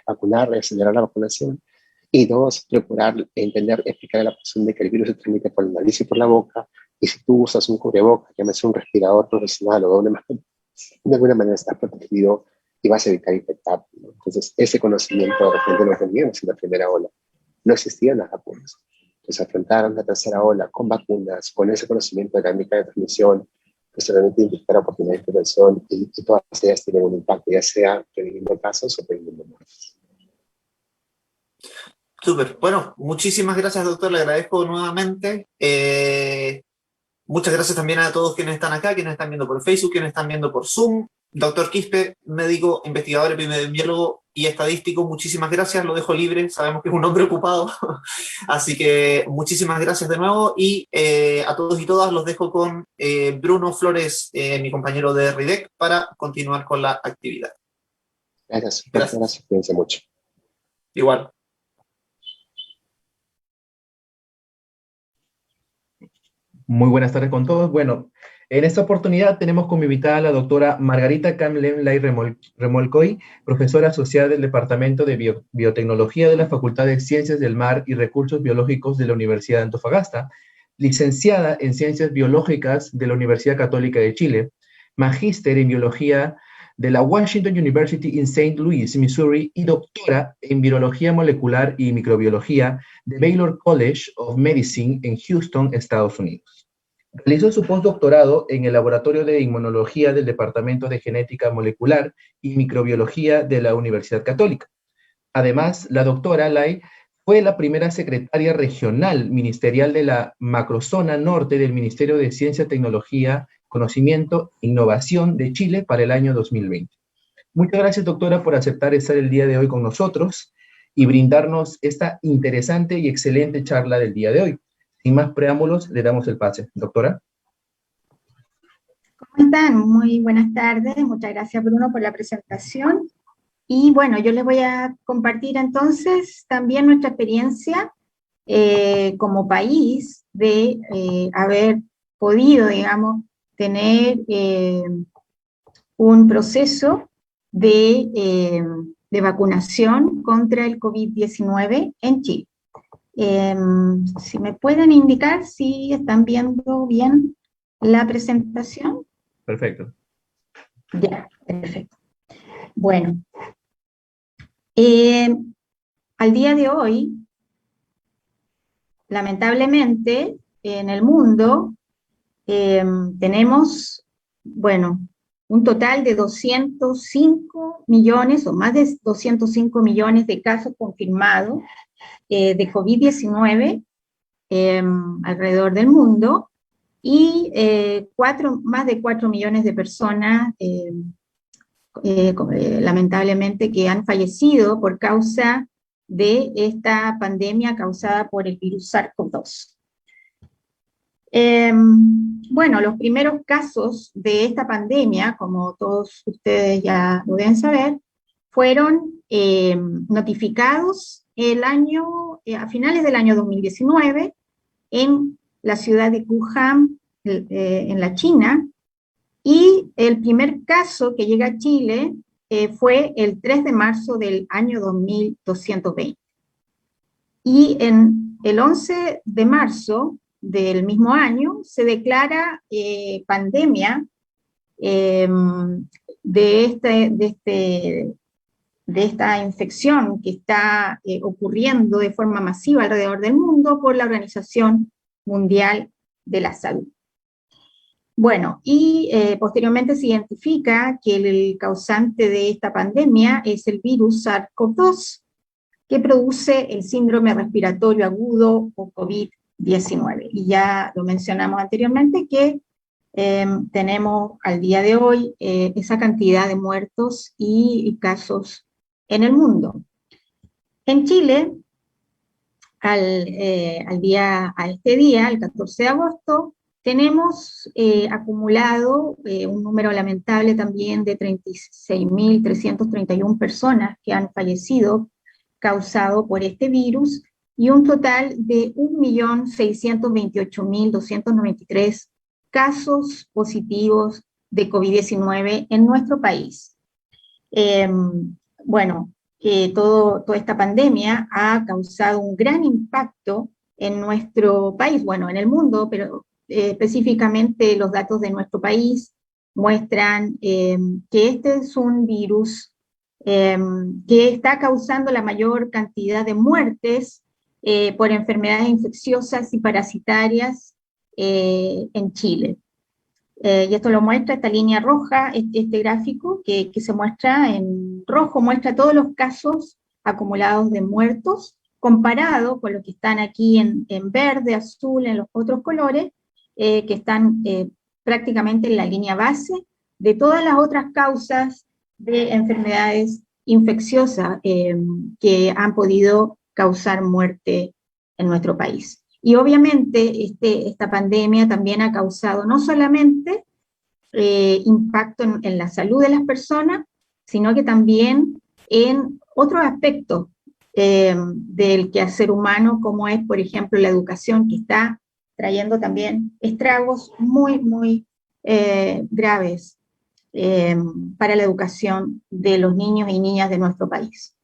vacunar, acelerar la vacunación, y dos, procurar entender, explicar a la persona de que el virus se transmite por la nariz y por la boca, y si tú usas un cubrebocas, llámese un respirador profesional o doble mascarilla, de alguna manera estás protegido y vas a evitar infectar, ¿no? Entonces, ese conocimiento de repente lo teníamos en la primera ola. No existían las vacunas. Entonces, afrontaron la tercera ola con vacunas, con ese conocimiento de la dinámica de transmisión, pues realmente identificar oportunidades de prevención, y todas ellas tienen un impacto, ya sea previniendo casos o previniendo muertes. Súper, bueno, muchísimas gracias, doctor, le agradezco nuevamente. Muchas gracias también a todos quienes están acá, quienes están viendo por Facebook, quienes están viendo por Zoom. Doctor Quispe, médico, investigador, epidemiólogo y estadístico, muchísimas gracias, lo dejo libre, sabemos que es un hombre ocupado, así que muchísimas gracias de nuevo, y a todos y todas los dejo con Bruno Flores, mi compañero de RIDEC, para continuar con la actividad. Gracias, Gracias. Cuídense mucho. Igual. Muy buenas tardes con todos. Bueno, en esta oportunidad tenemos como invitada a la doctora Margarita Camlemlay Remolcoy, profesora asociada del Departamento de Biotecnología de la Facultad de Ciencias del Mar y Recursos Biológicos de la Universidad de Antofagasta, licenciada en Ciencias Biológicas de la Universidad Católica de Chile, magíster en Biología de la Washington University in St. Louis, Missouri, y doctora en Virología Molecular y Microbiología de Baylor College of Medicine en Houston, Estados Unidos. Realizó su postdoctorado en el Laboratorio de Inmunología del Departamento de Genética Molecular y Microbiología de la Universidad Católica. Además, la doctora Lai fue la primera secretaria regional ministerial de la macrozona norte del Ministerio de Ciencia, Tecnología, Conocimiento e Innovación de Chile para el año 2020. Muchas gracias, doctora, por aceptar estar el día de hoy con nosotros y brindarnos esta interesante y excelente charla del día de hoy. Sin más preámbulos, le damos el pase. Doctora. ¿Cómo están? Muy buenas tardes. Muchas gracias, Bruno, por la presentación. Y bueno, yo les voy a compartir entonces también nuestra experiencia como país de haber podido, digamos, tener un proceso de vacunación contra el COVID-19 en Chile. Si me pueden indicar si están viendo bien la presentación. Perfecto. Ya, perfecto. Bueno, al día de hoy, lamentablemente, en el mundo tenemos, bueno, un total de 205 millones o más de 205 millones de casos confirmados de COVID-19 alrededor del mundo y más de 4 millones de personas lamentablemente que han fallecido por causa de esta pandemia causada por el virus SARS-CoV-2. Bueno, los primeros casos de esta pandemia, como todos ustedes ya lo deben saber, fueron notificados a finales del año 2019 en la ciudad de Wuhan, en la China, y el primer caso que llega a Chile fue el 3 de marzo del año 2220. Y en el 11 de marzo del mismo año se declara pandemia de esta infección que está ocurriendo de forma masiva alrededor del mundo por la Organización Mundial de la Salud. Bueno, y posteriormente se identifica que el causante de esta pandemia es el virus SARS-CoV-2, que produce el síndrome respiratorio agudo o COVID-19. Y ya lo mencionamos anteriormente que tenemos al día de hoy esa cantidad de muertos y casos en el mundo. En Chile, a este día, el 14 de agosto, tenemos acumulado un número lamentable también de 36.331 personas que han fallecido causado por este virus y un total de 1.628.293 casos positivos de COVID-19 en nuestro país. Bueno, toda esta pandemia ha causado un gran impacto en nuestro país, bueno, en el mundo, pero específicamente los datos de nuestro país muestran que este es un virus que está causando la mayor cantidad de muertes por enfermedades infecciosas y parasitarias en Chile. Y esto lo muestra esta línea roja, este gráfico que se muestra en rojo, muestra todos los casos acumulados de muertos, comparado con los que están aquí en verde, azul, en los otros colores, que están prácticamente en la línea base de todas las otras causas de enfermedades infecciosas que han podido causar muerte en nuestro país. Y obviamente esta pandemia también ha causado no solamente impacto en la salud de las personas, sino que también en otros aspectos del quehacer humano, como es, por ejemplo, la educación, que está trayendo también estragos muy graves para la educación de los niños y niñas de nuestro país.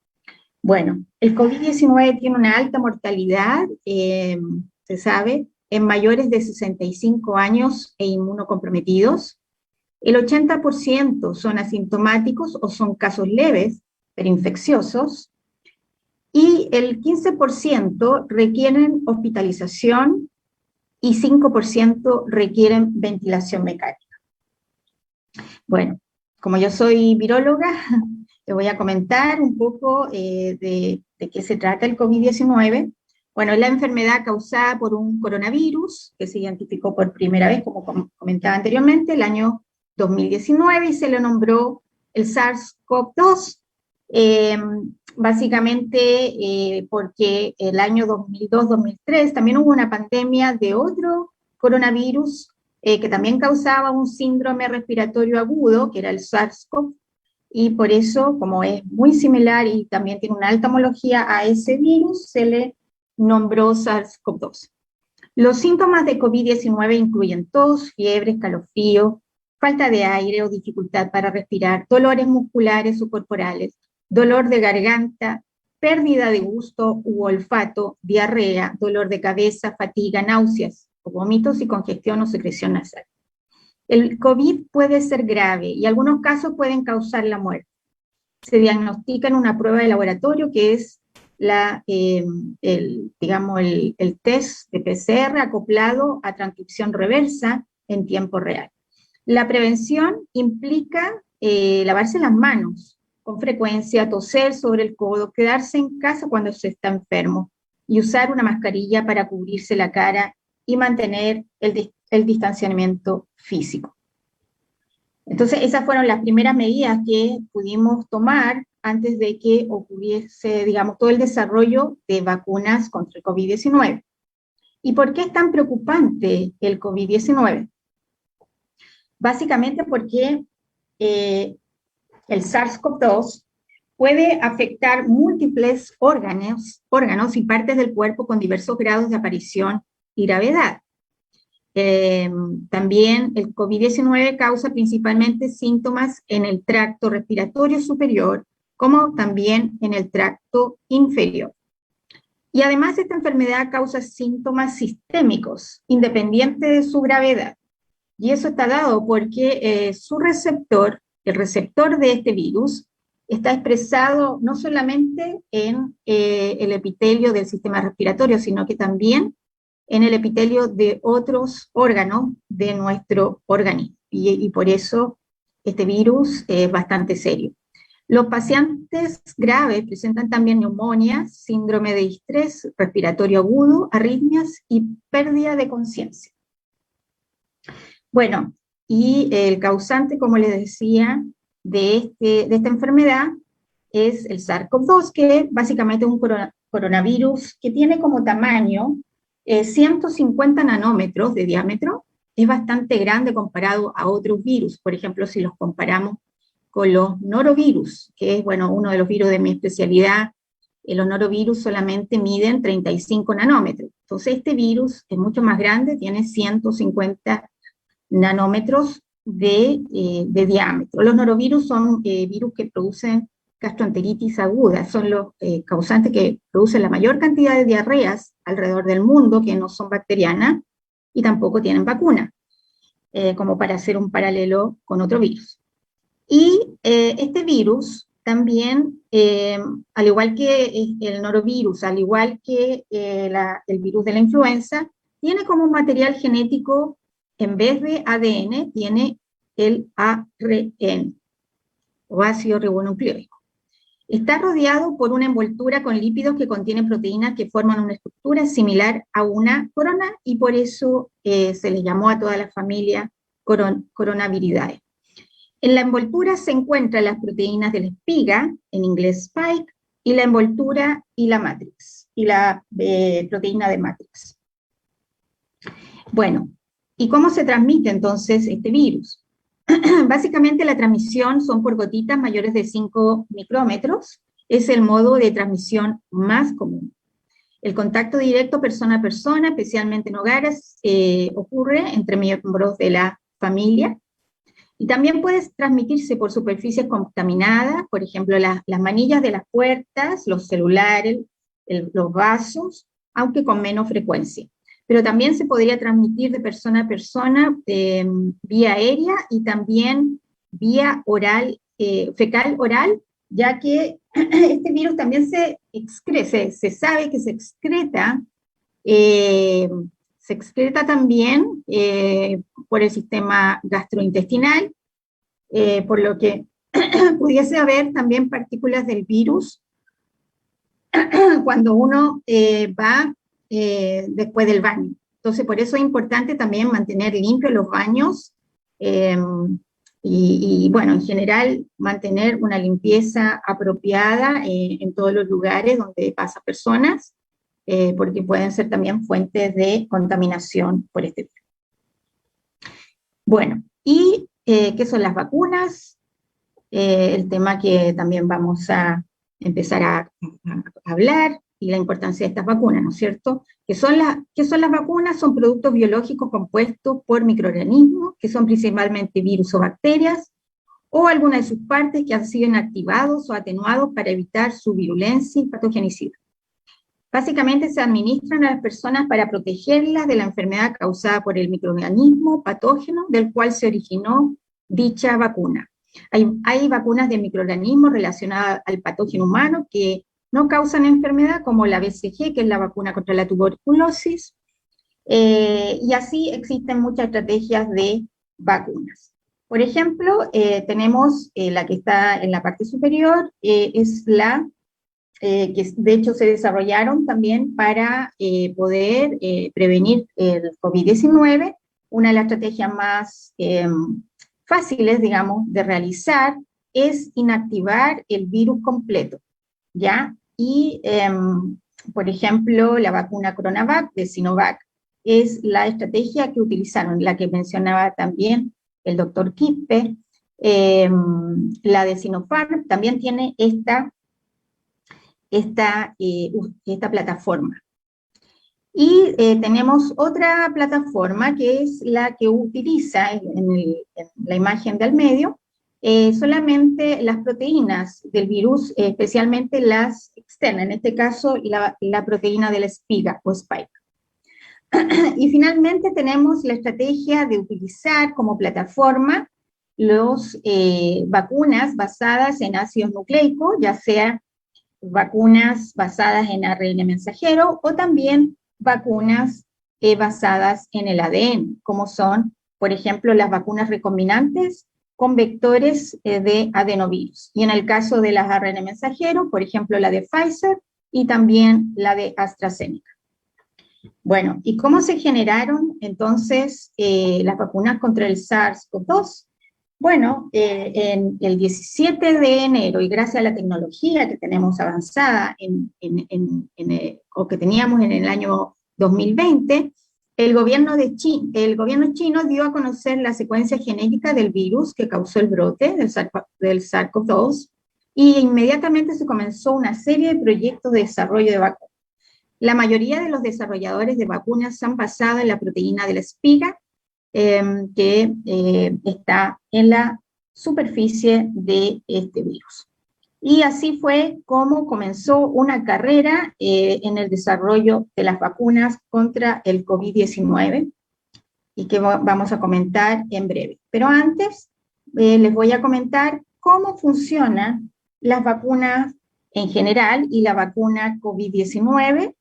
Bueno, el COVID-19 tiene una alta mortalidad, se sabe, en mayores de 65 años e inmunocomprometidos. El 80% son asintomáticos o son casos leves, pero infecciosos, y el 15% requieren hospitalización y 5% requieren ventilación mecánica. Bueno, como yo soy viróloga, les voy a comentar un poco de qué se trata el COVID-19. Bueno, es la enfermedad causada por un coronavirus que se identificó por primera vez, como comentaba anteriormente, el año 2019, y se le nombró el SARS-CoV-2, básicamente porque el año 2002-2003 también hubo una pandemia de otro coronavirus que también causaba un síndrome respiratorio agudo, que era el SARS-CoV, y por eso, como es muy similar y también tiene una alta homología a ese virus, se le nombró SARS-CoV-2. Los síntomas de COVID-19 incluyen tos, fiebre, escalofrío, falta de aire o dificultad para respirar, dolores musculares o corporales, dolor de garganta, pérdida de gusto u olfato, diarrea, dolor de cabeza, fatiga, náuseas, o vómitos y congestión o secreción nasal. El COVID puede ser grave y algunos casos pueden causar la muerte. Se diagnostica en una prueba de laboratorio que es el test de PCR acoplado a transcripción reversa en tiempo real. La prevención implica lavarse las manos con frecuencia, toser sobre el codo, quedarse en casa cuando se está enfermo y usar una mascarilla para cubrirse la cara y mantener el distanciamiento físico. Entonces, esas fueron las primeras medidas que pudimos tomar antes de que ocurriese, digamos, todo el desarrollo de vacunas contra el COVID-19. ¿Y por qué es tan preocupante el COVID-19? Básicamente porque el SARS-CoV-2 puede afectar múltiples órganos y partes del cuerpo con diversos grados de aparición y gravedad. También el COVID-19 causa principalmente síntomas en el tracto respiratorio superior, como también en el tracto inferior. Y además esta enfermedad causa síntomas sistémicos, independiente de su gravedad. Y eso está dado porque su receptor, el receptor de este virus, está expresado no solamente en el epitelio del sistema respiratorio, sino que también en el epitelio de otros órganos de nuestro organismo. Y por eso este virus es bastante serio. Los pacientes graves presentan también neumonía, síndrome de distrés respiratorio agudo, arritmias y pérdida de conciencia. Bueno, y el causante, como les decía, de esta enfermedad es el SARS-CoV-2, que básicamente es un coronavirus que tiene como tamaño 150 nanómetros de diámetro. Es bastante grande comparado a otros virus. Por ejemplo, si los comparamos con los norovirus, que es, bueno, uno de los virus de mi especialidad, los norovirus solamente miden 35 nanómetros. Entonces este virus es mucho más grande, tiene 150 nanómetros de diámetro. Los norovirus son virus que producen gastroenteritis aguda, son los causantes que producen la mayor cantidad de diarreas alrededor del mundo, que no son bacterianas y tampoco tienen vacuna, como para hacer un paralelo con otro virus. Y este virus también, al igual que el norovirus, al igual que el virus de la influenza, tiene como un material genético, en vez de ADN, tiene el ARN, o ácido ribonucleico. Está rodeado por una envoltura con lípidos que contienen proteínas que forman una estructura similar a una corona, y por eso se le llamó a toda la familia Coronaviridae. En la envoltura se encuentran las proteínas de la espiga, en inglés spike, y la envoltura y la matrix, y la proteína de matrix. Bueno, ¿y cómo se transmite entonces este virus? Básicamente la transmisión son por gotitas mayores de 5 micrómetros, es el modo de transmisión más común. El contacto directo persona a persona, especialmente en hogares, ocurre entre miembros de la familia. Y también puede transmitirse por superficies contaminadas, por ejemplo, las manillas de las puertas, los celulares, los vasos, aunque con menos frecuencia. Pero también se podría transmitir de persona a persona vía aérea y también vía oral, fecal oral, ya que este virus también se sabe que se excreta también por el sistema gastrointestinal, por lo que pudiese haber también partículas del virus cuando uno va después del baño. Entonces, por eso es importante también mantener limpios los baños y, bueno, en general, mantener una limpieza apropiada en todos los lugares donde pasan personas, porque pueden ser también fuentes de contaminación por este virus. Bueno, ¿y qué son las vacunas? El tema que también vamos a empezar a hablar, y la importancia de estas vacunas, ¿no es cierto? ¿Qué son las vacunas? Son productos biológicos compuestos por microorganismos, que son principalmente virus o bacterias, o algunas de sus partes que han sido inactivados o atenuados para evitar su virulencia y patogenicidad. Básicamente se administran a las personas para protegerlas de la enfermedad causada por el microorganismo patógeno del cual se originó dicha vacuna. Hay vacunas de microorganismos relacionadas al patógeno humano que no causan enfermedad, como la BCG, que es la vacuna contra la tuberculosis, y así existen muchas estrategias de vacunas. Por ejemplo, tenemos la que está en la parte superior, es la que de hecho se desarrollaron también para poder prevenir el COVID-19, una de las estrategias más fáciles, digamos, de realizar es inactivar el virus completo, ¿ya? Y, por ejemplo, la vacuna CoronaVac de Sinovac es la estrategia que utilizaron, la que mencionaba también el doctor Quispe. La de Sinopharm también tiene esta plataforma. Y tenemos otra plataforma que es la que utiliza en la imagen del medio solamente las proteínas del virus, especialmente las externas, en este caso la proteína de la espiga o spike. Y finalmente tenemos la estrategia de utilizar como plataforma las vacunas basadas en ácidos nucleicos, ya sea vacunas basadas en ARN mensajero o también vacunas basadas en el ADN, como son, por ejemplo, las vacunas recombinantes con vectores de adenovirus. Y en el caso de las ARN mensajero, por ejemplo, la de Pfizer y también la de AstraZeneca. Bueno, ¿y cómo se generaron entonces las vacunas contra el SARS-CoV-2? Bueno, en el 17 de enero, y gracias a la tecnología que tenemos avanzada o que teníamos en el año 2020, el gobierno chino dio a conocer la secuencia genética del virus que causó el brote del SARS-CoV-2 y inmediatamente se comenzó una serie de proyectos de desarrollo de vacunas. La mayoría de los desarrolladores de vacunas se han basado en la proteína de la espiga, que está en la superficie de este virus. Y así fue como comenzó una carrera en el desarrollo de las vacunas contra el COVID-19 y que vamos a comentar en breve. Pero antes les voy a comentar cómo funcionan las vacunas en general y la vacuna COVID-19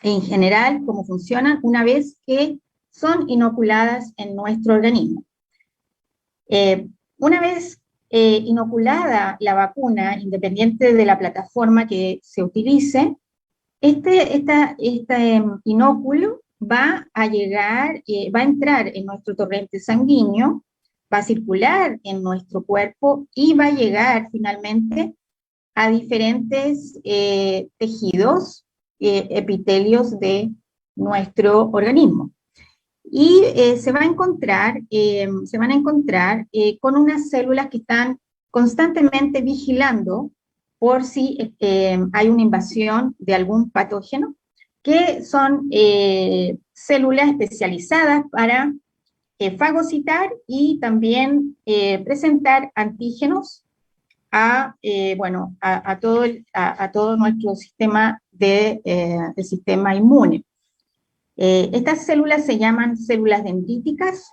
en general, cómo funcionan una vez que son inoculadas en nuestro organismo. Una vez inoculada la vacuna, independiente de la plataforma que se utilice, este inóculo va a entrar en nuestro torrente sanguíneo, va a circular en nuestro cuerpo y va a llegar finalmente a diferentes tejidos, epitelios de nuestro organismo. Y se van a encontrar con unas células que están constantemente vigilando por si hay una invasión de algún patógeno que son células especializadas para fagocitar y también presentar antígenos a todo nuestro sistema del sistema inmune. Estas células se llaman células dendríticas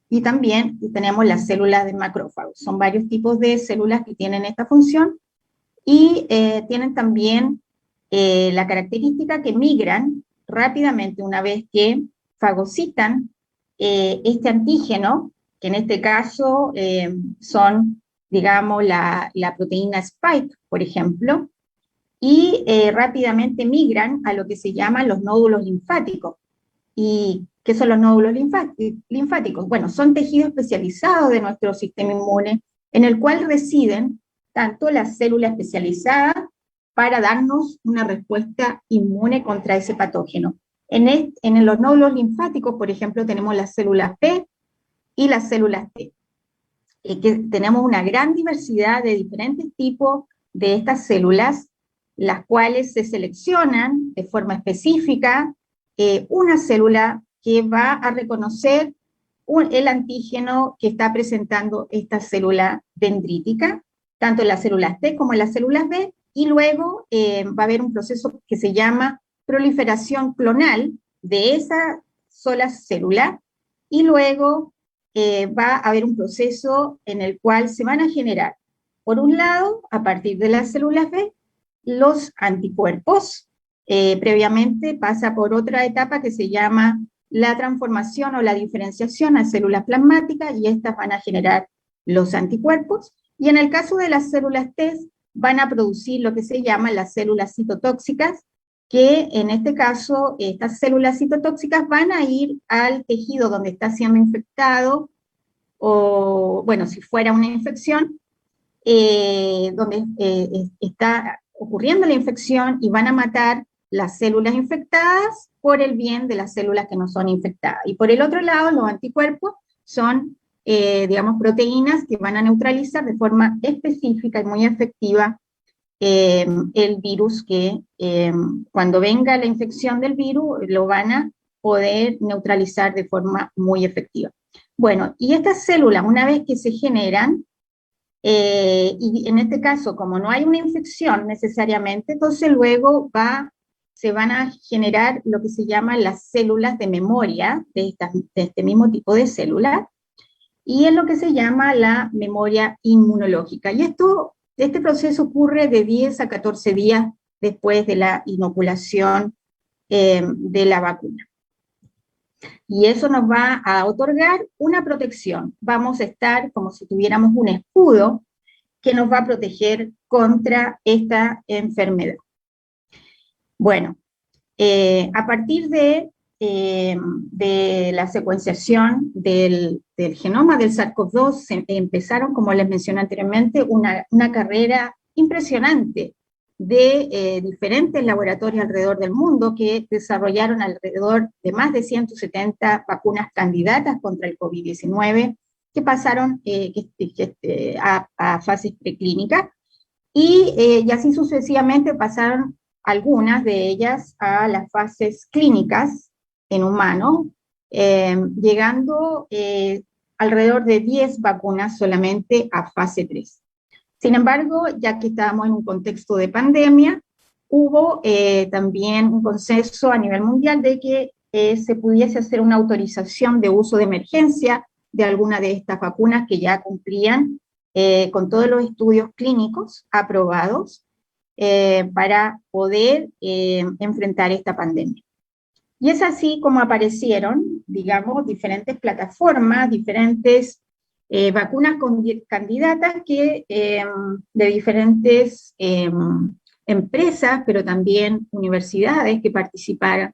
y también tenemos las células de macrófagos. Son varios tipos de células que tienen esta función y tienen también la característica que migran rápidamente una vez que fagocitan este antígeno, que en este caso son, digamos, la proteína Spike, por ejemplo, y rápidamente migran a lo que se llaman los nódulos linfáticos. ¿Y qué son los nódulos linfáticos? Bueno, son tejidos especializados de nuestro sistema inmune, en el cual residen tanto las células especializadas para darnos una respuesta inmune contra ese patógeno. En los nódulos linfáticos, por ejemplo, tenemos las células B y las células T, que tenemos una gran diversidad de diferentes tipos de estas células, las cuales se seleccionan de forma específica una célula que va a reconocer el antígeno que está presentando esta célula dendrítica, tanto en las células T como en las células B, y luego va a haber un proceso que se llama proliferación clonal de esa sola célula, y luego va a haber un proceso en el cual se van a generar, por un lado, a partir de las células B, los anticuerpos. Previamente pasa por otra etapa que se llama la transformación o la diferenciación a células plasmáticas, y estas van a generar los anticuerpos, y en el caso de las células T van a producir lo que se llaman las células citotóxicas, que en este caso estas células citotóxicas van a ir al tejido donde está siendo infectado, o bueno, si fuera una infección, donde está ocurriendo la infección, y van a matar las células infectadas por el bien de las células que no son infectadas. Y por el otro lado, los anticuerpos son, digamos, proteínas que van a neutralizar de forma específica y muy efectiva el virus, que cuando venga la infección del virus lo van a poder neutralizar de forma muy efectiva. Bueno, y estas células, una vez que se generan, y en este caso, como no hay una infección necesariamente, entonces luego se van a generar lo que se llaman las células de memoria de este mismo tipo de células, y es lo que se llama la memoria inmunológica. Y este proceso ocurre de 10 a 14 días después de la inoculación de la vacuna. Y eso nos va a otorgar una protección. Vamos a estar como si tuviéramos un escudo que nos va a proteger contra esta enfermedad. Bueno, a partir de la secuenciación del genoma del SARS-CoV-2 empezaron, como les mencioné anteriormente, una carrera impresionante de diferentes laboratorios alrededor del mundo que desarrollaron alrededor de más de 170 vacunas candidatas contra el COVID-19 que pasaron a fases preclínicas, y así sucesivamente pasaron algunas de ellas a las fases clínicas en humanos, llegando alrededor de 10 vacunas solamente a fase 3. Sin embargo, ya que estábamos en un contexto de pandemia, hubo también un consenso a nivel mundial de que se pudiese hacer una autorización de uso de emergencia de alguna de estas vacunas que ya cumplían con todos los estudios clínicos aprobados para poder enfrentar esta pandemia. Y es así como aparecieron, digamos, diferentes plataformas, diferentes vacunas candidatas de diferentes empresas, pero también universidades que participaron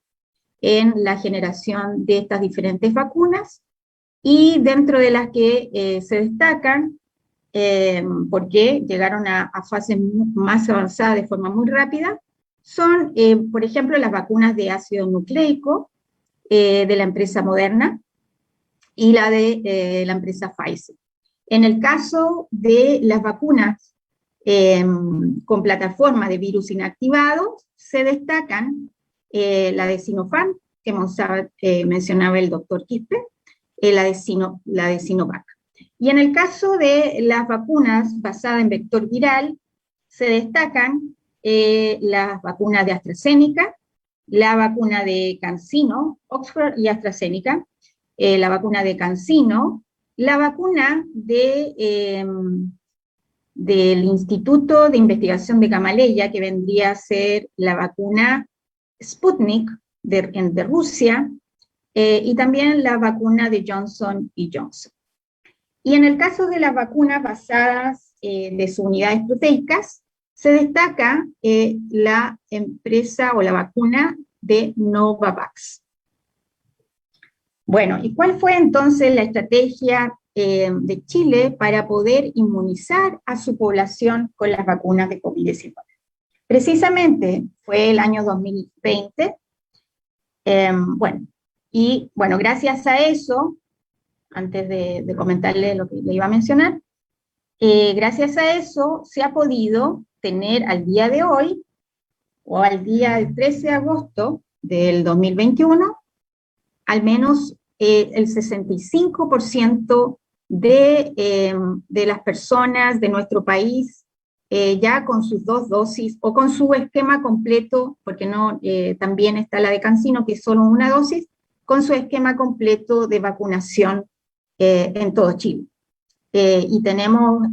en la generación de estas diferentes vacunas, y dentro de las que se destacan, porque llegaron a fases más avanzadas de forma muy rápida, son, por ejemplo, las vacunas de ácido nucleico de la empresa Moderna y la de la empresa Pfizer. En el caso de las vacunas con plataforma de virus inactivados, se destacan la de Sinopharm, que mencionaba el doctor Quispe, la de Sinovac. Y en el caso de las vacunas basadas en vector viral, se destacan las vacunas de AstraZeneca, la vacuna de CanSino, Oxford y AstraZeneca, la vacuna de CanSino, la vacuna del Instituto de Investigación de Gamaleya, que vendría a ser la vacuna Sputnik de Rusia, y también la vacuna de Johnson & Johnson. Y en el caso de las vacunas basadas de sus unidades proteicas, se destaca la empresa o la vacuna de Novavax. Bueno, ¿y cuál fue entonces la estrategia de Chile para poder inmunizar a su población con las vacunas de COVID-19? Precisamente fue el año 2020. Bueno, gracias a eso, antes de comentarle lo que le iba a mencionar, gracias a eso se ha podido tener al día de hoy, o al día del 13 de agosto del 2021, al menos el 65% de las personas de nuestro país ya con sus 2 dosis o con su esquema completo, porque no, también está la de CanSino, que es solo una dosis, con su esquema completo de vacunación en todo Chile. Y tenemos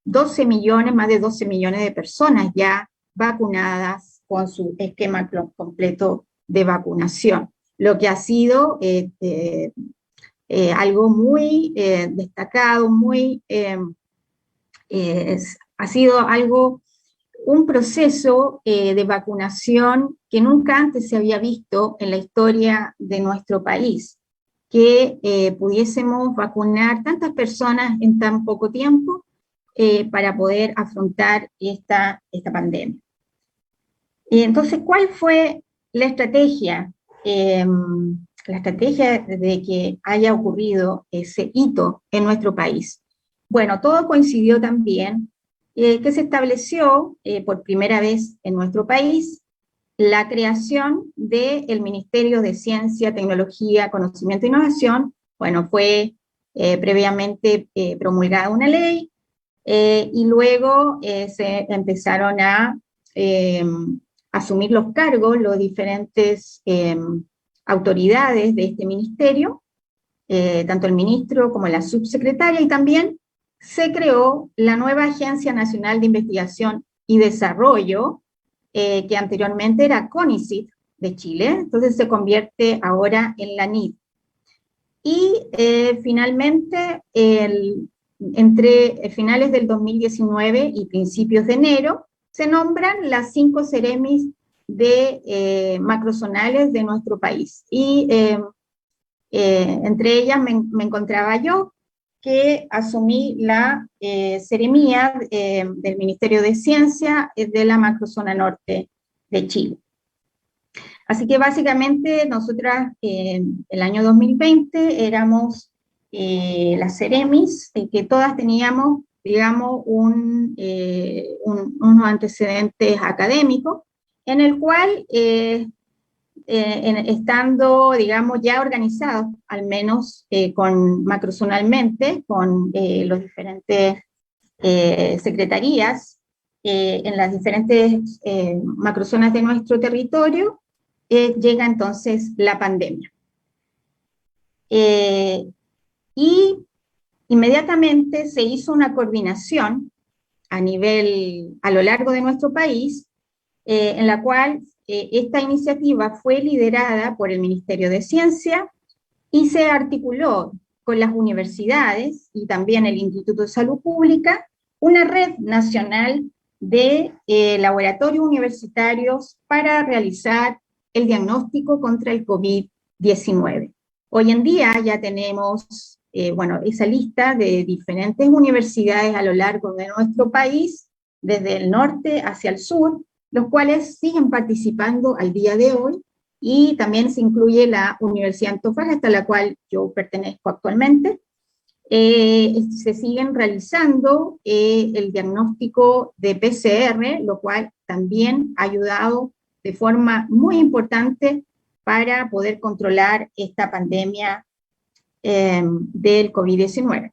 12 millones, más de 12 millones de personas ya vacunadas con su esquema completo de vacunación, lo que ha sido algo muy destacado, ha sido un proceso de vacunación que nunca antes se había visto en la historia de nuestro país, que pudiésemos vacunar tantas personas en tan poco tiempo para poder afrontar esta pandemia. Y entonces, ¿cuál fue la estrategia? La estrategia de que haya ocurrido ese hito en nuestro país. Bueno, todo coincidió también que se estableció por primera vez en nuestro país la creación del Ministerio de Ciencia, Tecnología, Conocimiento e Innovación. Bueno, fue previamente promulgada una ley y luego se empezaron a asumir los cargos los diferentes autoridades de este ministerio, tanto el ministro como la subsecretaria, y también se creó la nueva Agencia Nacional de Investigación y Desarrollo, que anteriormente era CONICYT de Chile, entonces se convierte ahora en la NID. Y finalmente, entre finales del 2019 y principios de enero, se nombran las 5 seremis de macrozonales de nuestro país. Y entre ellas me encontraba yo, que asumí la seremía del Ministerio de Ciencia de la macrozona norte de Chile. Así que básicamente nosotras el año 2020 éramos las seremis, que todas teníamos, digamos, unos antecedentes académicos, en el cual estando, digamos, ya organizados, al menos macrozonalmente, con los diferentes secretarías en las diferentes macrozonas de nuestro territorio, llega entonces la pandemia. Y inmediatamente se hizo una coordinación a lo largo de nuestro país, en la cual esta iniciativa fue liderada por el Ministerio de Ciencia y se articuló con las universidades y también el Instituto de Salud Pública, una red nacional de laboratorios universitarios para realizar el diagnóstico contra el COVID-19. Hoy en día ya tenemos esa lista de diferentes universidades a lo largo de nuestro país, desde el norte hacia el sur, los cuales siguen participando al día de hoy, y también se incluye la Universidad de Antofagasta, a la cual yo pertenezco actualmente. Se siguen realizando el diagnóstico de PCR, lo cual también ha ayudado de forma muy importante para poder controlar esta pandemia del COVID-19.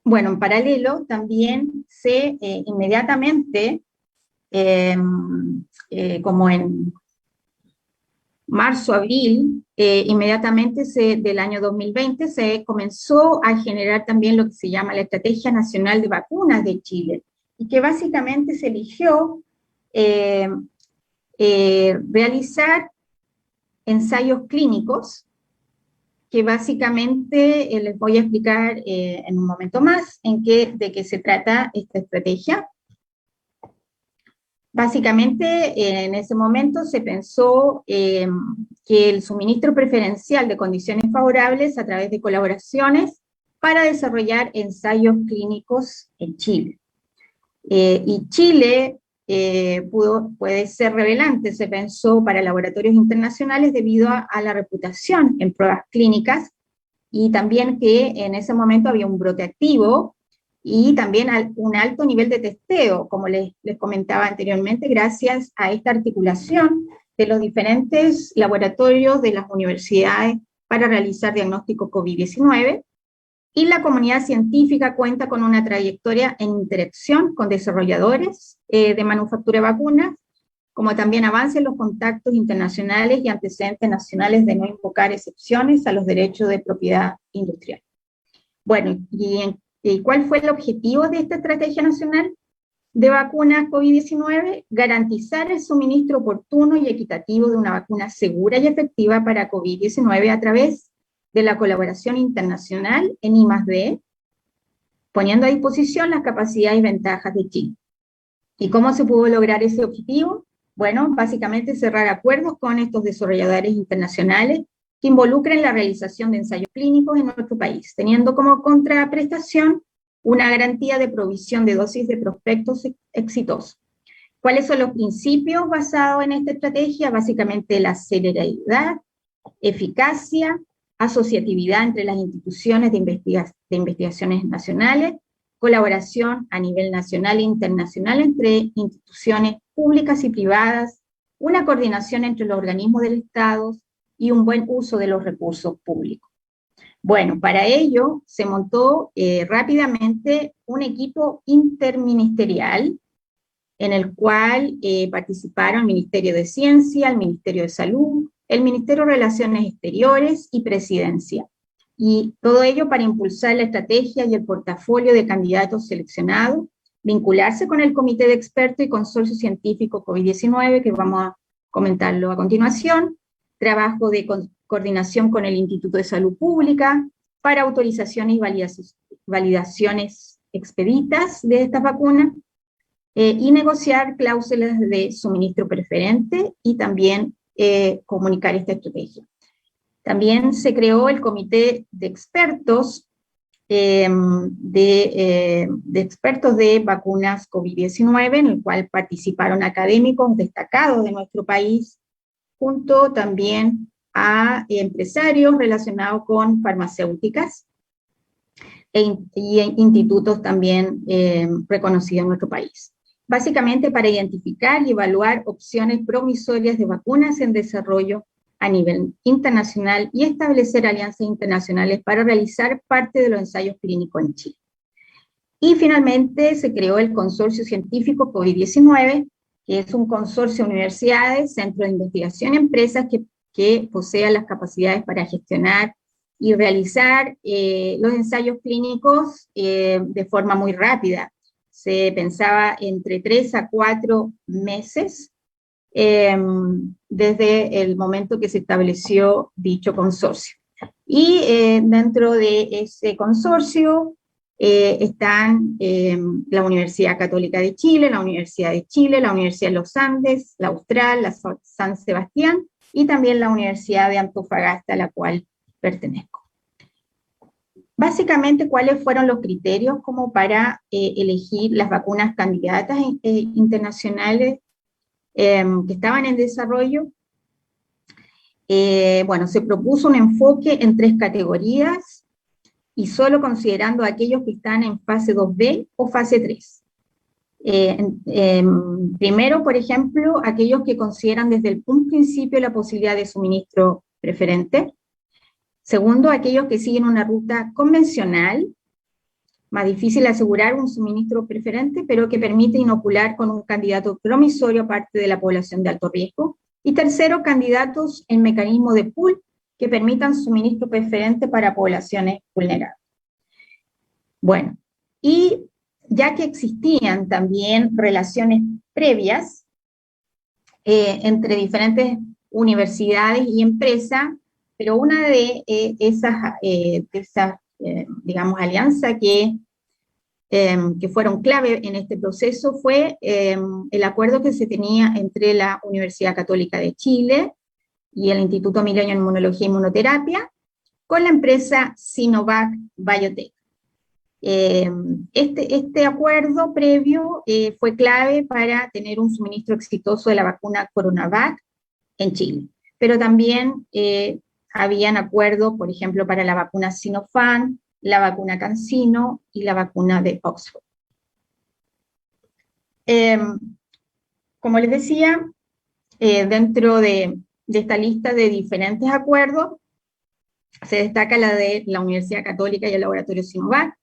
Bueno, en paralelo también inmediatamente, como en marzo, abril, inmediatamente del año 2020 se comenzó a generar también lo que se llama la Estrategia Nacional de Vacunas de Chile, y que básicamente se eligió realizar ensayos clínicos, que básicamente les voy a explicar en un momento más de qué se trata esta estrategia. Básicamente, en ese momento se pensó que el suministro preferencial de condiciones favorables a través de colaboraciones para desarrollar ensayos clínicos en Chile. Y Chile puede ser relevante, se pensó, para laboratorios internacionales debido a la reputación en pruebas clínicas, y también que en ese momento había un brote activo y también un alto nivel de testeo, como les comentaba anteriormente, gracias a esta articulación de los diferentes laboratorios de las universidades para realizar diagnóstico COVID-19, y la comunidad científica cuenta con una trayectoria en interacción con desarrolladores de manufactura de vacunas, como también avance en los contactos internacionales y antecedentes nacionales de no invocar excepciones a los derechos de propiedad industrial. Bueno, ¿y cuál fue el objetivo de esta estrategia nacional de vacunas COVID-19? Garantizar el suministro oportuno y equitativo de una vacuna segura y efectiva para COVID-19 a través de la colaboración internacional en I+D, poniendo a disposición las capacidades y ventajas de Chile. ¿Y cómo se pudo lograr ese objetivo? Bueno, básicamente cerrar acuerdos con estos desarrolladores internacionales que involucren la realización de ensayos clínicos en nuestro país, teniendo como contraprestación una garantía de provisión de dosis de prospectos exitosos. ¿Cuáles son los principios basados en esta estrategia? Básicamente la celeridad, eficacia, asociatividad entre las instituciones de investigaciones nacionales, colaboración a nivel nacional e internacional entre instituciones públicas y privadas, una coordinación entre los organismos del Estado y un buen uso de los recursos públicos. Bueno, para ello se montó rápidamente un equipo interministerial en el cual participaron el Ministerio de Ciencia, el Ministerio de Salud, el Ministerio de Relaciones Exteriores y Presidencia. Y todo ello para impulsar la estrategia y el portafolio de candidatos seleccionados, vincularse con el Comité de Expertos y Consorcio Científico COVID-19, que vamos a comentarlo a continuación, trabajo de coordinación con el Instituto de Salud Pública para autorizaciones y validaciones expeditas de estas vacunas, y negociar cláusulas de suministro preferente y también comunicar esta estrategia. También se creó el Comité de Expertos expertos de vacunas COVID-19, en el cual participaron académicos destacados de nuestro país, junto también a empresarios relacionados con farmacéuticas y institutos también reconocidos en nuestro país. Básicamente para identificar y evaluar opciones promisorias de vacunas en desarrollo a nivel internacional y establecer alianzas internacionales para realizar parte de los ensayos clínicos en Chile. Y finalmente se creó el Consorcio Científico COVID-19, que es un consorcio de universidades, centros de investigación y empresas que posean las capacidades para gestionar y realizar los ensayos clínicos de forma muy rápida. Se pensaba entre 3 a 4 meses desde el momento que se estableció dicho consorcio. Y dentro de ese consorcio están la Universidad Católica de Chile, la Universidad de Chile, la Universidad de los Andes, la Austral, la San Sebastián y también la Universidad de Antofagasta, a la cual pertenezco. Básicamente, ¿cuáles fueron los criterios como para elegir las vacunas candidatas internacionales que estaban en desarrollo? Bueno, se propuso un enfoque en 3 categorías y solo considerando aquellos que están en fase 2B o fase 3. Primero, por ejemplo, aquellos que consideran desde un principio la posibilidad de suministro preferente. Segundo, aquellos que siguen una ruta convencional, más difícil asegurar un suministro preferente, pero que permite inocular con un candidato promisorio a parte de la población de alto riesgo. Y tercero, candidatos en mecanismo de pool que permitan suministro preferente para poblaciones vulnerables. Bueno, y ya que existían también relaciones previas entre diferentes universidades y empresas, pero una de esas digamos, alianzas que fueron clave en este proceso fue el acuerdo que se tenía entre la Universidad Católica de Chile y el Instituto Milenio en Inmunología e Inmunoterapia con la empresa Sinovac Biotech. Este acuerdo previo fue clave para tener un suministro exitoso de la vacuna CoronaVac en Chile, pero también habían acuerdos, por ejemplo, para la vacuna Sinopharm, la vacuna CanSino y la vacuna de Oxford. Como les decía, dentro de esta lista de diferentes acuerdos, se destaca la de la Universidad Católica y el Laboratorio Sinovac,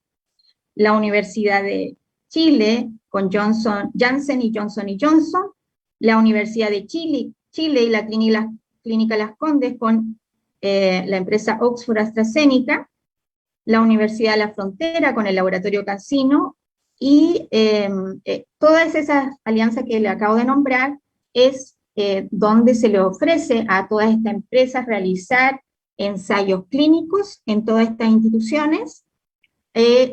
la Universidad de Chile con Janssen y Johnson & Johnson, la Universidad de Chile y la Clínica Las Condes con la empresa Oxford AstraZeneca, la Universidad de la Frontera con el Laboratorio CanSino, y todas esas alianzas que le acabo de nombrar es donde se le ofrece a todas estas empresas realizar ensayos clínicos en todas estas instituciones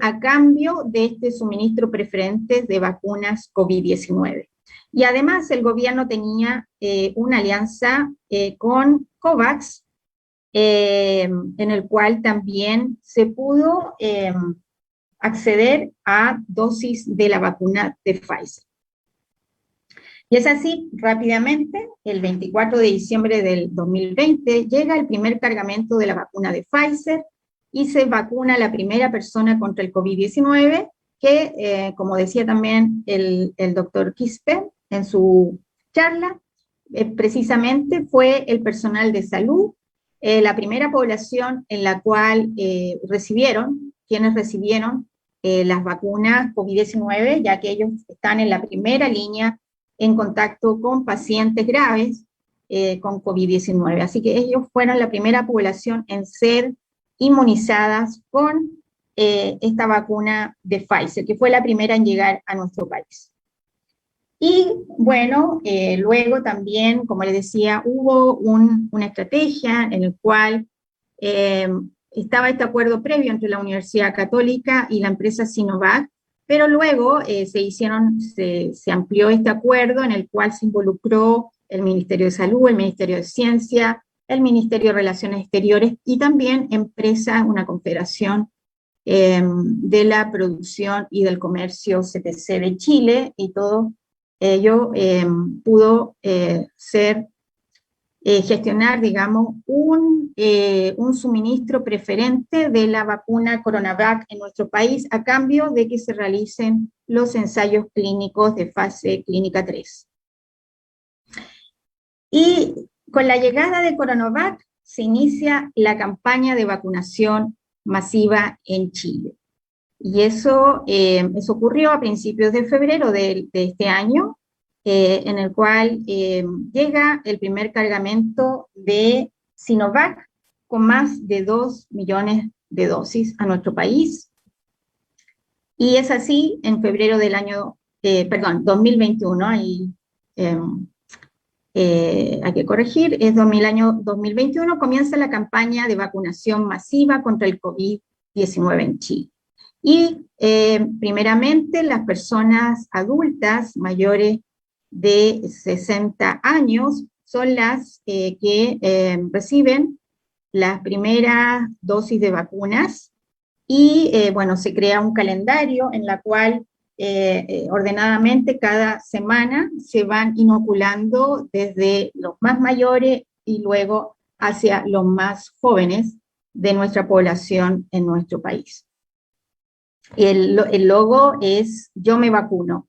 a cambio de este suministro preferente de vacunas COVID-19. Y además el gobierno tenía una alianza con COVAX, en el cual también se pudo acceder a dosis de la vacuna de Pfizer. Y es así, rápidamente, el 24 de diciembre del 2020, llega el primer cargamento de la vacuna de Pfizer y se vacuna la primera persona contra el COVID-19, que, como decía también el doctor Quispe en su charla, precisamente fue el personal de salud, la primera población en la cual quienes recibieron las vacunas COVID-19, ya que ellos están en la primera línea en contacto con pacientes graves con COVID-19. Así que ellos fueron la primera población en ser inmunizadas con esta vacuna de Pfizer, que fue la primera en llegar a nuestro país. Y bueno, luego también, como les decía, hubo una estrategia en la cual estaba este acuerdo previo entre la Universidad Católica y la empresa Sinovac, pero luego se amplió este acuerdo en el cual se involucró el Ministerio de Salud, el Ministerio de Ciencia, el Ministerio de Relaciones Exteriores y también empresas, una confederación de la producción y del comercio CTC de Chile, y todo ello pudo gestionar, digamos, un suministro preferente de la vacuna CoronaVac en nuestro país a cambio de que se realicen los ensayos clínicos de fase clínica 3. Y con la llegada de CoronaVac se inicia la campaña de vacunación masiva en Chile. Y eso ocurrió a principios de febrero de este año, en el cual llega el primer cargamento de Sinovac con más de 2 millones de dosis a nuestro país. Y es así, en febrero del año, 2021, ahí hay que corregir, es el año 2021, comienza la campaña de vacunación masiva contra el COVID-19 en Chile. Y primeramente las personas adultas mayores de 60 años son las que reciben las primeras dosis de vacunas y bueno, se crea un calendario en la cual ordenadamente cada semana se van inoculando desde los más mayores y luego hacia los más jóvenes de nuestra población en nuestro país. El logo es Yo me vacuno.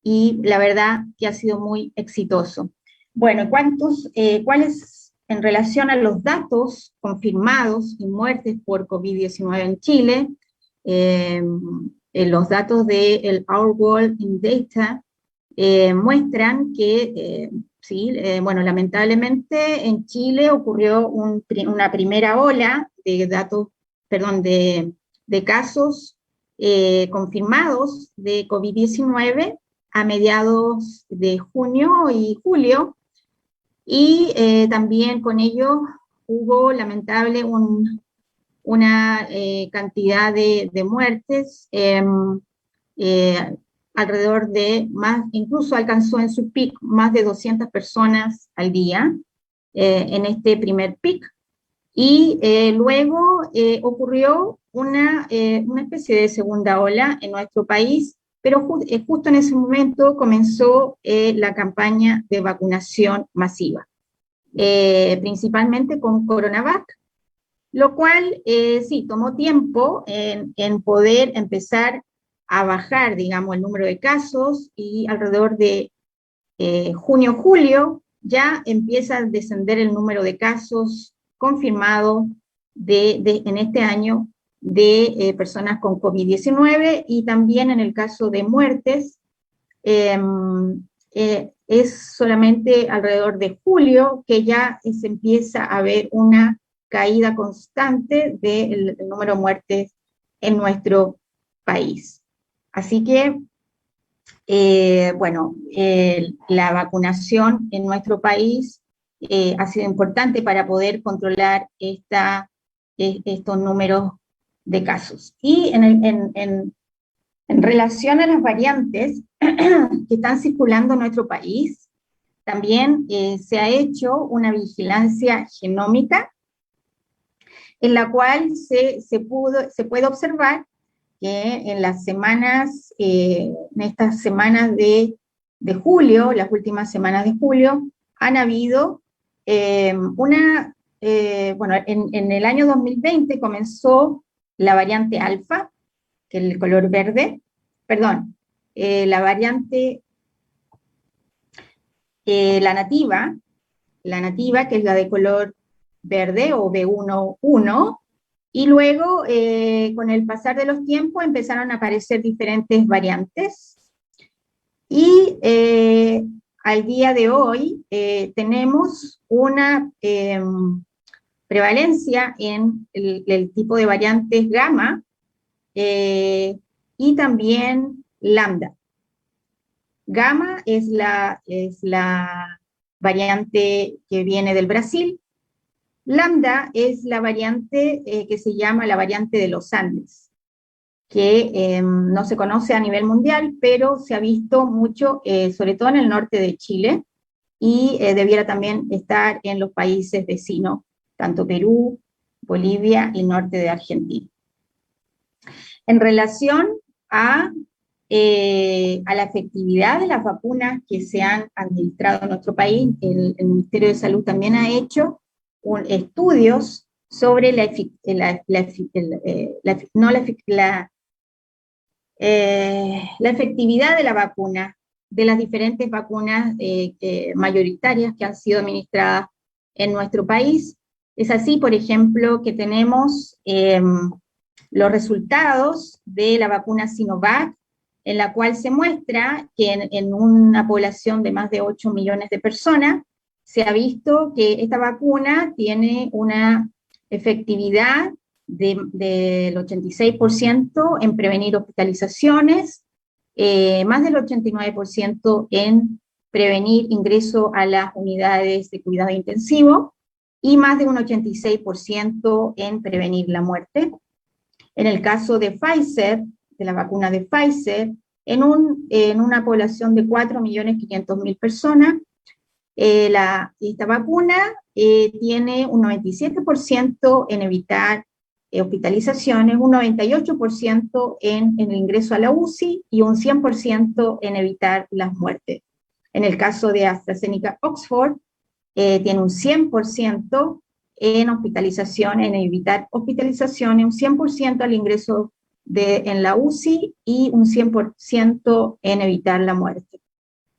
y la verdad que ha sido muy exitoso. Bueno, ¿cuáles en relación a los datos confirmados y muertes por COVID-19 en Chile? Los datos del Our World in Data muestran que, sí, bueno, lamentablemente en Chile ocurrió una primera ola de datos, perdón, de casos confirmados de COVID-19 a mediados de junio y julio, y también con ello hubo lamentable una cantidad de muertes, alrededor de más, incluso alcanzó en su pic más de 200 personas al día en este primer pic, y luego ocurrió una especie de segunda ola en nuestro país, pero justo en ese momento comenzó la campaña de vacunación masiva, principalmente con CoronaVac, lo cual sí, tomó tiempo en poder empezar a bajar, digamos, el número de casos, y alrededor de junio-julio ya empieza a descender el número de casos confirmados en este año de personas con COVID-19, y también en el caso de muertes, es solamente alrededor de julio que ya se empieza a ver una caída constante del número de muertes en nuestro país. Así que, bueno, la vacunación en nuestro país ha sido importante para poder controlar estos números de casos. Y en relación a las variantes que están circulando en nuestro país, también se ha hecho una vigilancia genómica en la cual se puede observar que en las semanas, en estas semanas de julio, las últimas semanas de julio, han habido bueno, en el año 2020 comenzó la variante alfa, que es el color verde, perdón, la variante, la nativa, que es la de color verde o B11, y luego con el pasar de los tiempos empezaron a aparecer diferentes variantes, y al día de hoy tenemos una prevalencia en el tipo de variantes gamma y también lambda. Gamma es la variante que viene del Brasil. Lambda es la variante que se llama la variante de los Andes, que no se conoce a nivel mundial, pero se ha visto mucho, sobre todo en el norte de Chile, y debiera también estar en los países vecinos, tanto Perú, Bolivia y norte de Argentina. En relación a la efectividad de las vacunas que se han administrado en nuestro país, el Ministerio de Salud también ha hecho estudios sobre la efectividad de la vacuna, de las diferentes vacunas mayoritarias que han sido administradas en nuestro país. Es así, por ejemplo, que tenemos los resultados de la vacuna Sinovac, en la cual se muestra que en una población de más de 8 millones de personas, se ha visto que esta vacuna tiene una efectividad del 86% en prevenir hospitalizaciones, más del 89% en prevenir ingreso a las unidades de cuidado intensivo, y más de un 86% en prevenir la muerte. En el caso de Pfizer, de la vacuna de Pfizer, en una población de 4.500.000 personas, esta vacuna tiene un 97% en evitar hospitalizaciones, un 98% en el ingreso a la UCI y un 100% en evitar las muertes. En el caso de AstraZeneca Oxford, tiene un 100% en hospitalización, en evitar hospitalizaciones, un 100% al ingreso en la UCI y un 100% en evitar la muerte.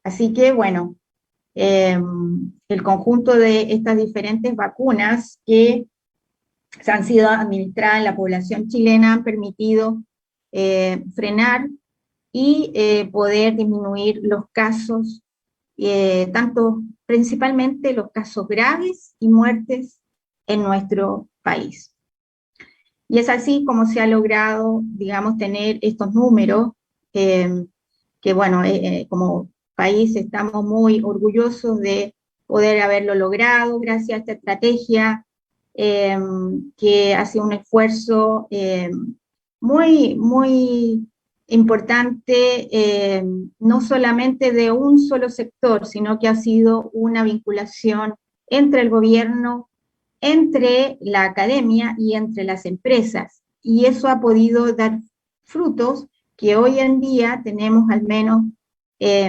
Así que, bueno, el conjunto de estas diferentes vacunas que se han sido administradas en la población chilena han permitido frenar y poder disminuir los casos, principalmente los casos graves y muertes en nuestro país. Y es así como se ha logrado, digamos, tener estos números, que bueno, como país estamos muy orgullosos de poder haberlo logrado gracias a esta estrategia, que ha sido un esfuerzo muy, muy importante, no solamente de un solo sector, sino que ha sido una vinculación entre el gobierno, entre la academia y entre las empresas. Y eso ha podido dar frutos, que hoy en día tenemos al menos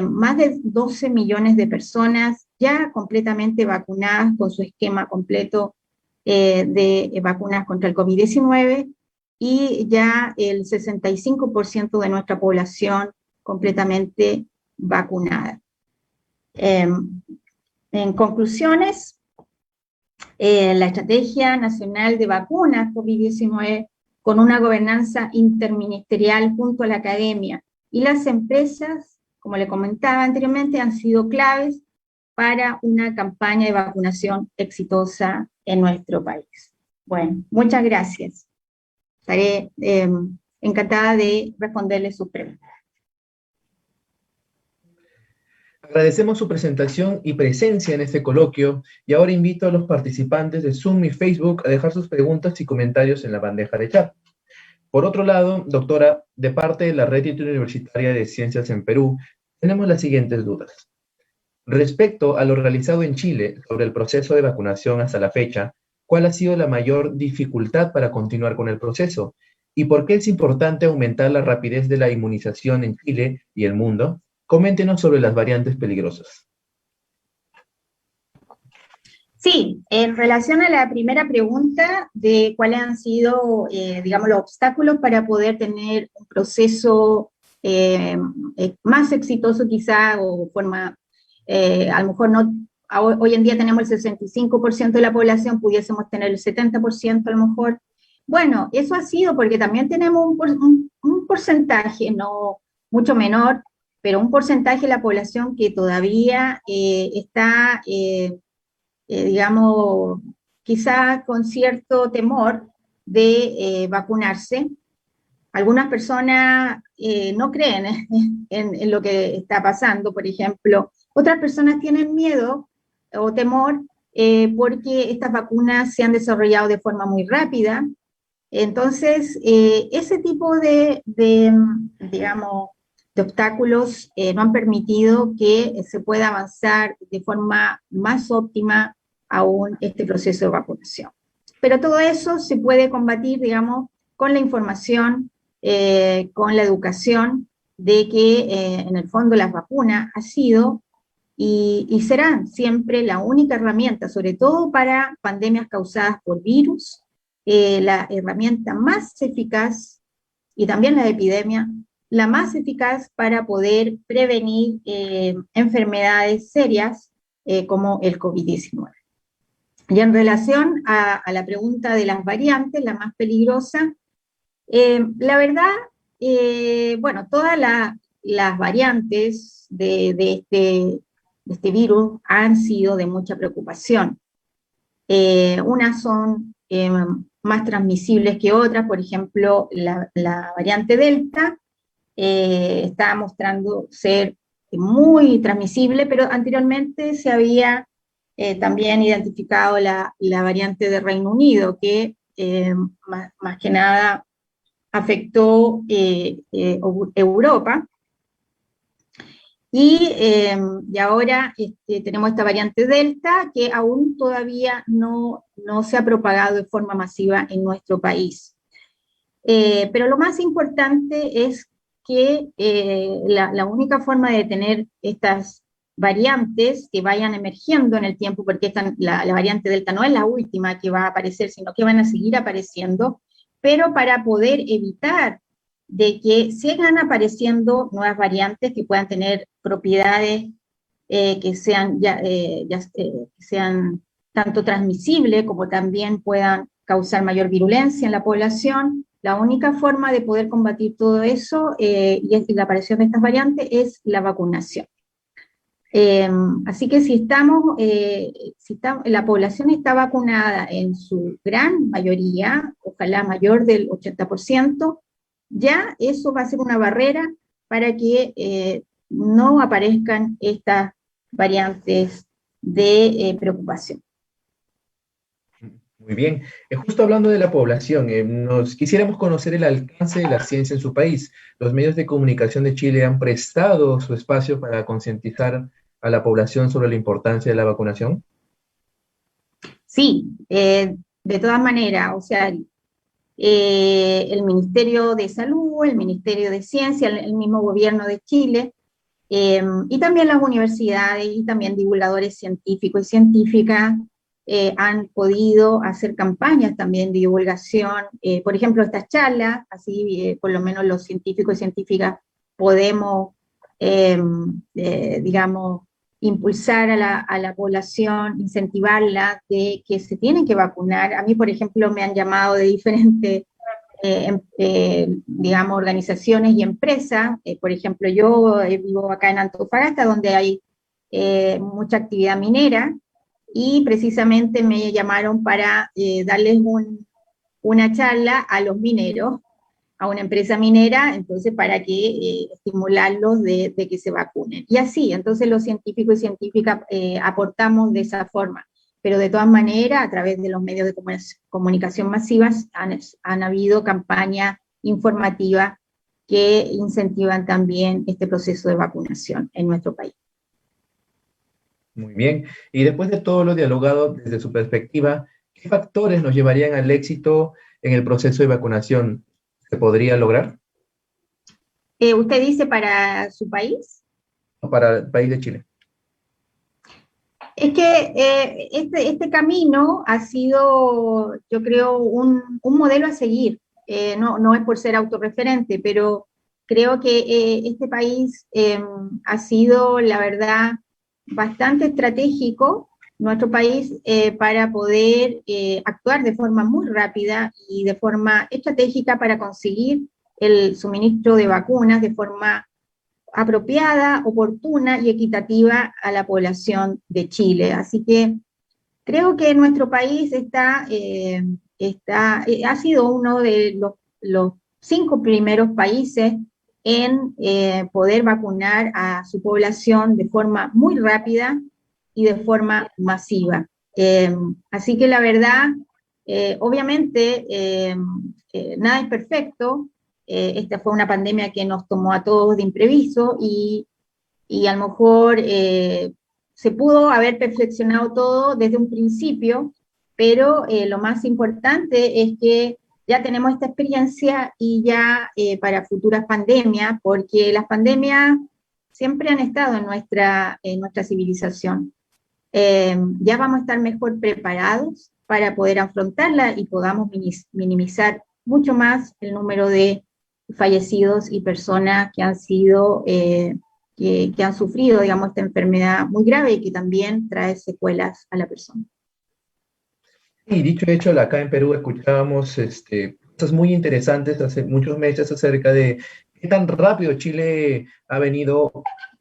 más de 12 millones de personas ya completamente vacunadas con su esquema completo de vacunas contra el COVID-19, y ya el 65% de nuestra población completamente vacunada. En conclusiones, la Estrategia Nacional de Vacunas COVID-19, con una gobernanza interministerial junto a la academia y las empresas, como le comentaba anteriormente, han sido claves para una campaña de vacunación exitosa en nuestro país. Bueno, muchas gracias. Estaré encantada de responderles sus preguntas. Agradecemos su presentación y presencia en este coloquio, y ahora invito a los participantes de Zoom y Facebook a dejar sus preguntas y comentarios en la bandeja de chat. Por otro lado, doctora, de parte de la Red Interuniversitaria de Ciencias en Perú, tenemos las siguientes dudas. Respecto a lo realizado en Chile sobre el proceso de vacunación hasta la fecha, ¿cuál ha sido la mayor dificultad para continuar con el proceso? ¿Y por qué es importante aumentar la rapidez de la inmunización en Chile y el mundo? Coméntenos sobre las variantes peligrosas. Sí, en relación a la primera pregunta de cuáles han sido, digamos, los obstáculos para poder tener un proceso más exitoso quizá, o forma, a lo mejor no, hoy en día tenemos el 65% de la población, pudiésemos tener el 70% a lo mejor. Bueno, eso ha sido porque también tenemos un porcentaje, no mucho menor, pero un porcentaje de la población que todavía está, digamos, quizá con cierto temor de vacunarse. Algunas personas no creen en lo que está pasando, por ejemplo. Otras personas tienen miedo o temor porque estas vacunas se han desarrollado de forma muy rápida. Entonces, ese tipo digamos, de obstáculos no han permitido que se pueda avanzar de forma más óptima aún este proceso de vacunación. Pero todo eso se puede combatir, digamos, con la información, con la educación, de que en el fondo las vacunas ha sido y serán siempre la única herramienta, sobre todo para pandemias causadas por virus, la herramienta más eficaz, y también la epidemia, la más eficaz para poder prevenir enfermedades serias como el COVID-19. Y en relación a la pregunta de las variantes, la más peligrosa, la verdad, bueno, todas las variantes de este virus han sido de mucha preocupación. Unas son más transmisibles que otras, por ejemplo, la variante Delta está mostrando ser muy transmisible, pero anteriormente se había también identificado la variante de Reino Unido, que más que nada afectó Europa. Y ahora tenemos esta variante Delta, que aún todavía no se ha propagado de forma masiva en nuestro país. Pero lo más importante es que la única forma de tener estas variantes que vayan emergiendo en el tiempo, porque la variante Delta no es la última que va a aparecer, sino que van a seguir apareciendo, pero para poder evitar de que sigan apareciendo nuevas variantes que puedan tener propiedades que sean tanto transmisibles como también puedan causar mayor virulencia en la población. La única forma de poder combatir todo eso y la aparición de estas variantes es la vacunación. Así que si la población está vacunada en su gran mayoría, ojalá mayor del 80%, ya eso va a ser una barrera para que no aparezcan estas variantes de preocupación. Muy bien. Justo hablando de la población, nos quisiéramos conocer el alcance de la ciencia en su país. Los medios de comunicación de Chile han prestado su espacio para concientizar a la población sobre la importancia de la vacunación. Sí, de todas maneras, o sea, el Ministerio de Salud, el Ministerio de Ciencia, el mismo gobierno de Chile, y también las universidades y también divulgadores científicos y científicas han podido hacer campañas también de divulgación, por ejemplo, estas charlas, así por lo menos los científicos y científicas podemos, digamos, impulsar a la población, incentivarla de que se tienen que vacunar. A mí, por ejemplo, me han llamado de diferentes, digamos, organizaciones y empresas. Por ejemplo, yo vivo acá en Antofagasta, donde hay mucha actividad minera, y precisamente me llamaron para darles una charla a los mineros, a una empresa minera, entonces para que estimularlos de que se vacunen. Y así, entonces los científicos y científicas aportamos de esa forma, pero de todas maneras, a través de los medios de comunicación masivas, han habido campañas informativas que incentivan también este proceso de vacunación en nuestro país. Muy bien. Y después de todo lo dialogado desde su perspectiva, ¿qué factores nos llevarían al éxito en el proceso de vacunación? ¿Se podría lograr? ¿Usted dice para su país? Para el país de Chile. Es que este camino ha sido, yo creo, un modelo a seguir. No es por ser autorreferente, pero creo que este país ha sido, la verdad, bastante estratégico, nuestro país, para poder actuar de forma muy rápida y de forma estratégica para conseguir el suministro de vacunas de forma apropiada, oportuna y equitativa a la población de Chile. Así que creo que nuestro país ha sido uno de los 5 primeros países en poder vacunar a su población de forma muy rápida y de forma masiva. Así que la verdad, obviamente, nada es perfecto. Esta fue una pandemia que nos tomó a todos de imprevisto y a lo mejor se pudo haber perfeccionado todo desde un principio, pero lo más importante es que ya tenemos esta experiencia y ya para futuras pandemias, porque las pandemias siempre han estado en nuestra civilización. Ya vamos a estar mejor preparados para poder afrontarla y podamos minimizar mucho más el número de fallecidos y personas que han sido, que han sufrido, digamos, esta enfermedad muy grave y que también trae secuelas a la persona. Y dicho hecho, acá en Perú escuchábamos cosas muy interesantes hace muchos meses acerca de qué tan rápido Chile ha venido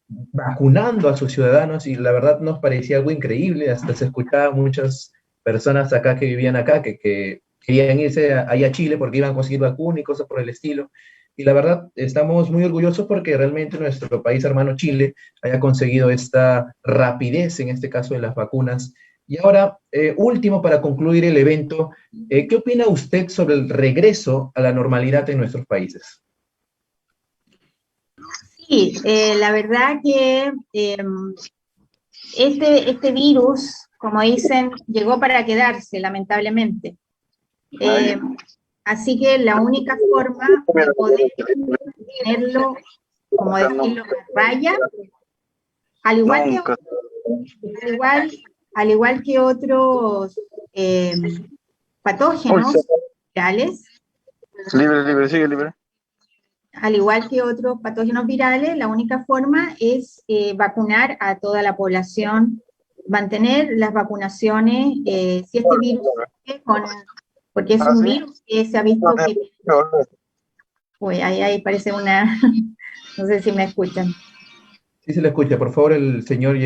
vacunando a sus ciudadanos y la verdad nos parecía algo increíble, hasta se escuchaba muchas personas acá que vivían acá que querían irse allá a Chile porque iban a conseguir vacuna y cosas por el estilo. Y la verdad, estamos muy orgullosos porque realmente nuestro país hermano Chile haya conseguido esta rapidez, en este caso de las vacunas. Y ahora, último, para concluir el evento, ¿qué opina usted sobre el regreso a la normalidad en nuestros países? Sí, la verdad que este virus, como dicen, llegó para quedarse, lamentablemente. Así que la única forma de poder tenerlo, como decirlo, a raya, al igual que otros patógenos virales, Libre, sigue libre. al igual que otros patógenos virales, la única forma es vacunar a toda la población, mantener las vacunaciones, si este virus, porque es un virus que se ha visto que... Uy, ahí parece una... no sé si me escuchan. Sí se le escucha. Por favor, el señor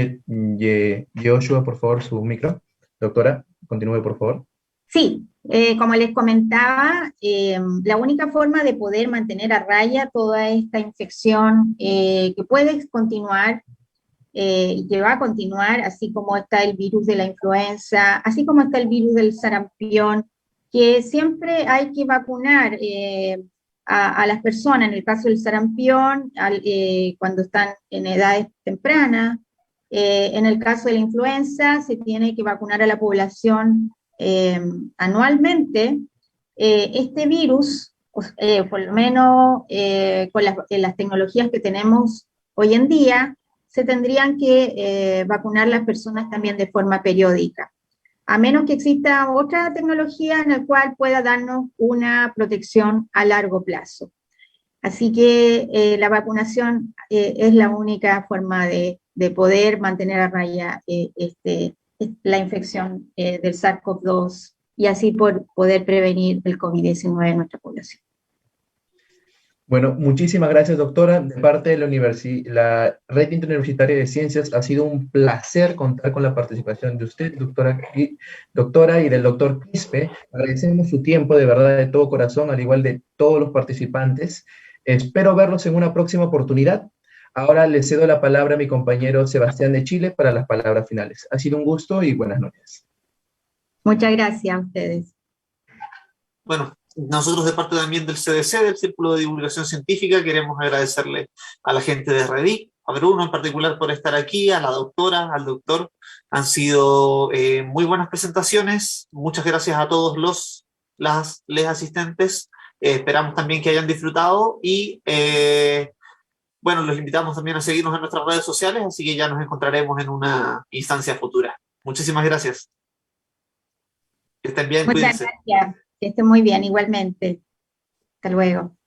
Joshua, por favor, su micro. Doctora, continúe, por favor. Sí, como les comentaba, la única forma de poder mantener a raya toda esta infección que puede continuar y que va a continuar, así como está el virus de la influenza, así como está el virus del sarampión, que siempre hay que vacunar a las personas, en el caso del sarampión, cuando están en edades tempranas, en el caso de la influenza, se tiene que vacunar a la población anualmente. Este virus, por lo menos con las tecnologías que tenemos hoy en día, se tendrían que vacunar las personas también de forma periódica, a menos que exista otra tecnología en la cual pueda darnos una protección a largo plazo. Así que la vacunación es la única forma de poder mantener a raya la infección del SARS-CoV-2 y así poder prevenir el COVID-19 en nuestra población. Bueno, muchísimas gracias, doctora. De parte de la Red Interuniversitaria de Ciencias, ha sido un placer contar con la participación de usted, doctora, y del doctor Quispe. Agradecemos su tiempo, de verdad, de todo corazón, al igual de todos los participantes. Espero verlos en una próxima oportunidad. Ahora le cedo la palabra a mi compañero Sebastián de Chile para las palabras finales. Ha sido un gusto y buenas noches. Muchas gracias a ustedes. Bueno, nosotros de parte también del CDC, del Círculo de Divulgación Científica, queremos agradecerle a la gente de Redic, a Bruno en particular por estar aquí, a la doctora, al doctor. Han sido muy buenas presentaciones. Muchas gracias a todos les asistentes. Esperamos también que hayan disfrutado y bueno, los invitamos también a seguirnos en nuestras redes sociales, así que ya nos encontraremos en una instancia futura. Muchísimas gracias. Que estén bien, Muchas cuídense. gracias. Que estén muy bien, igualmente. Hasta luego.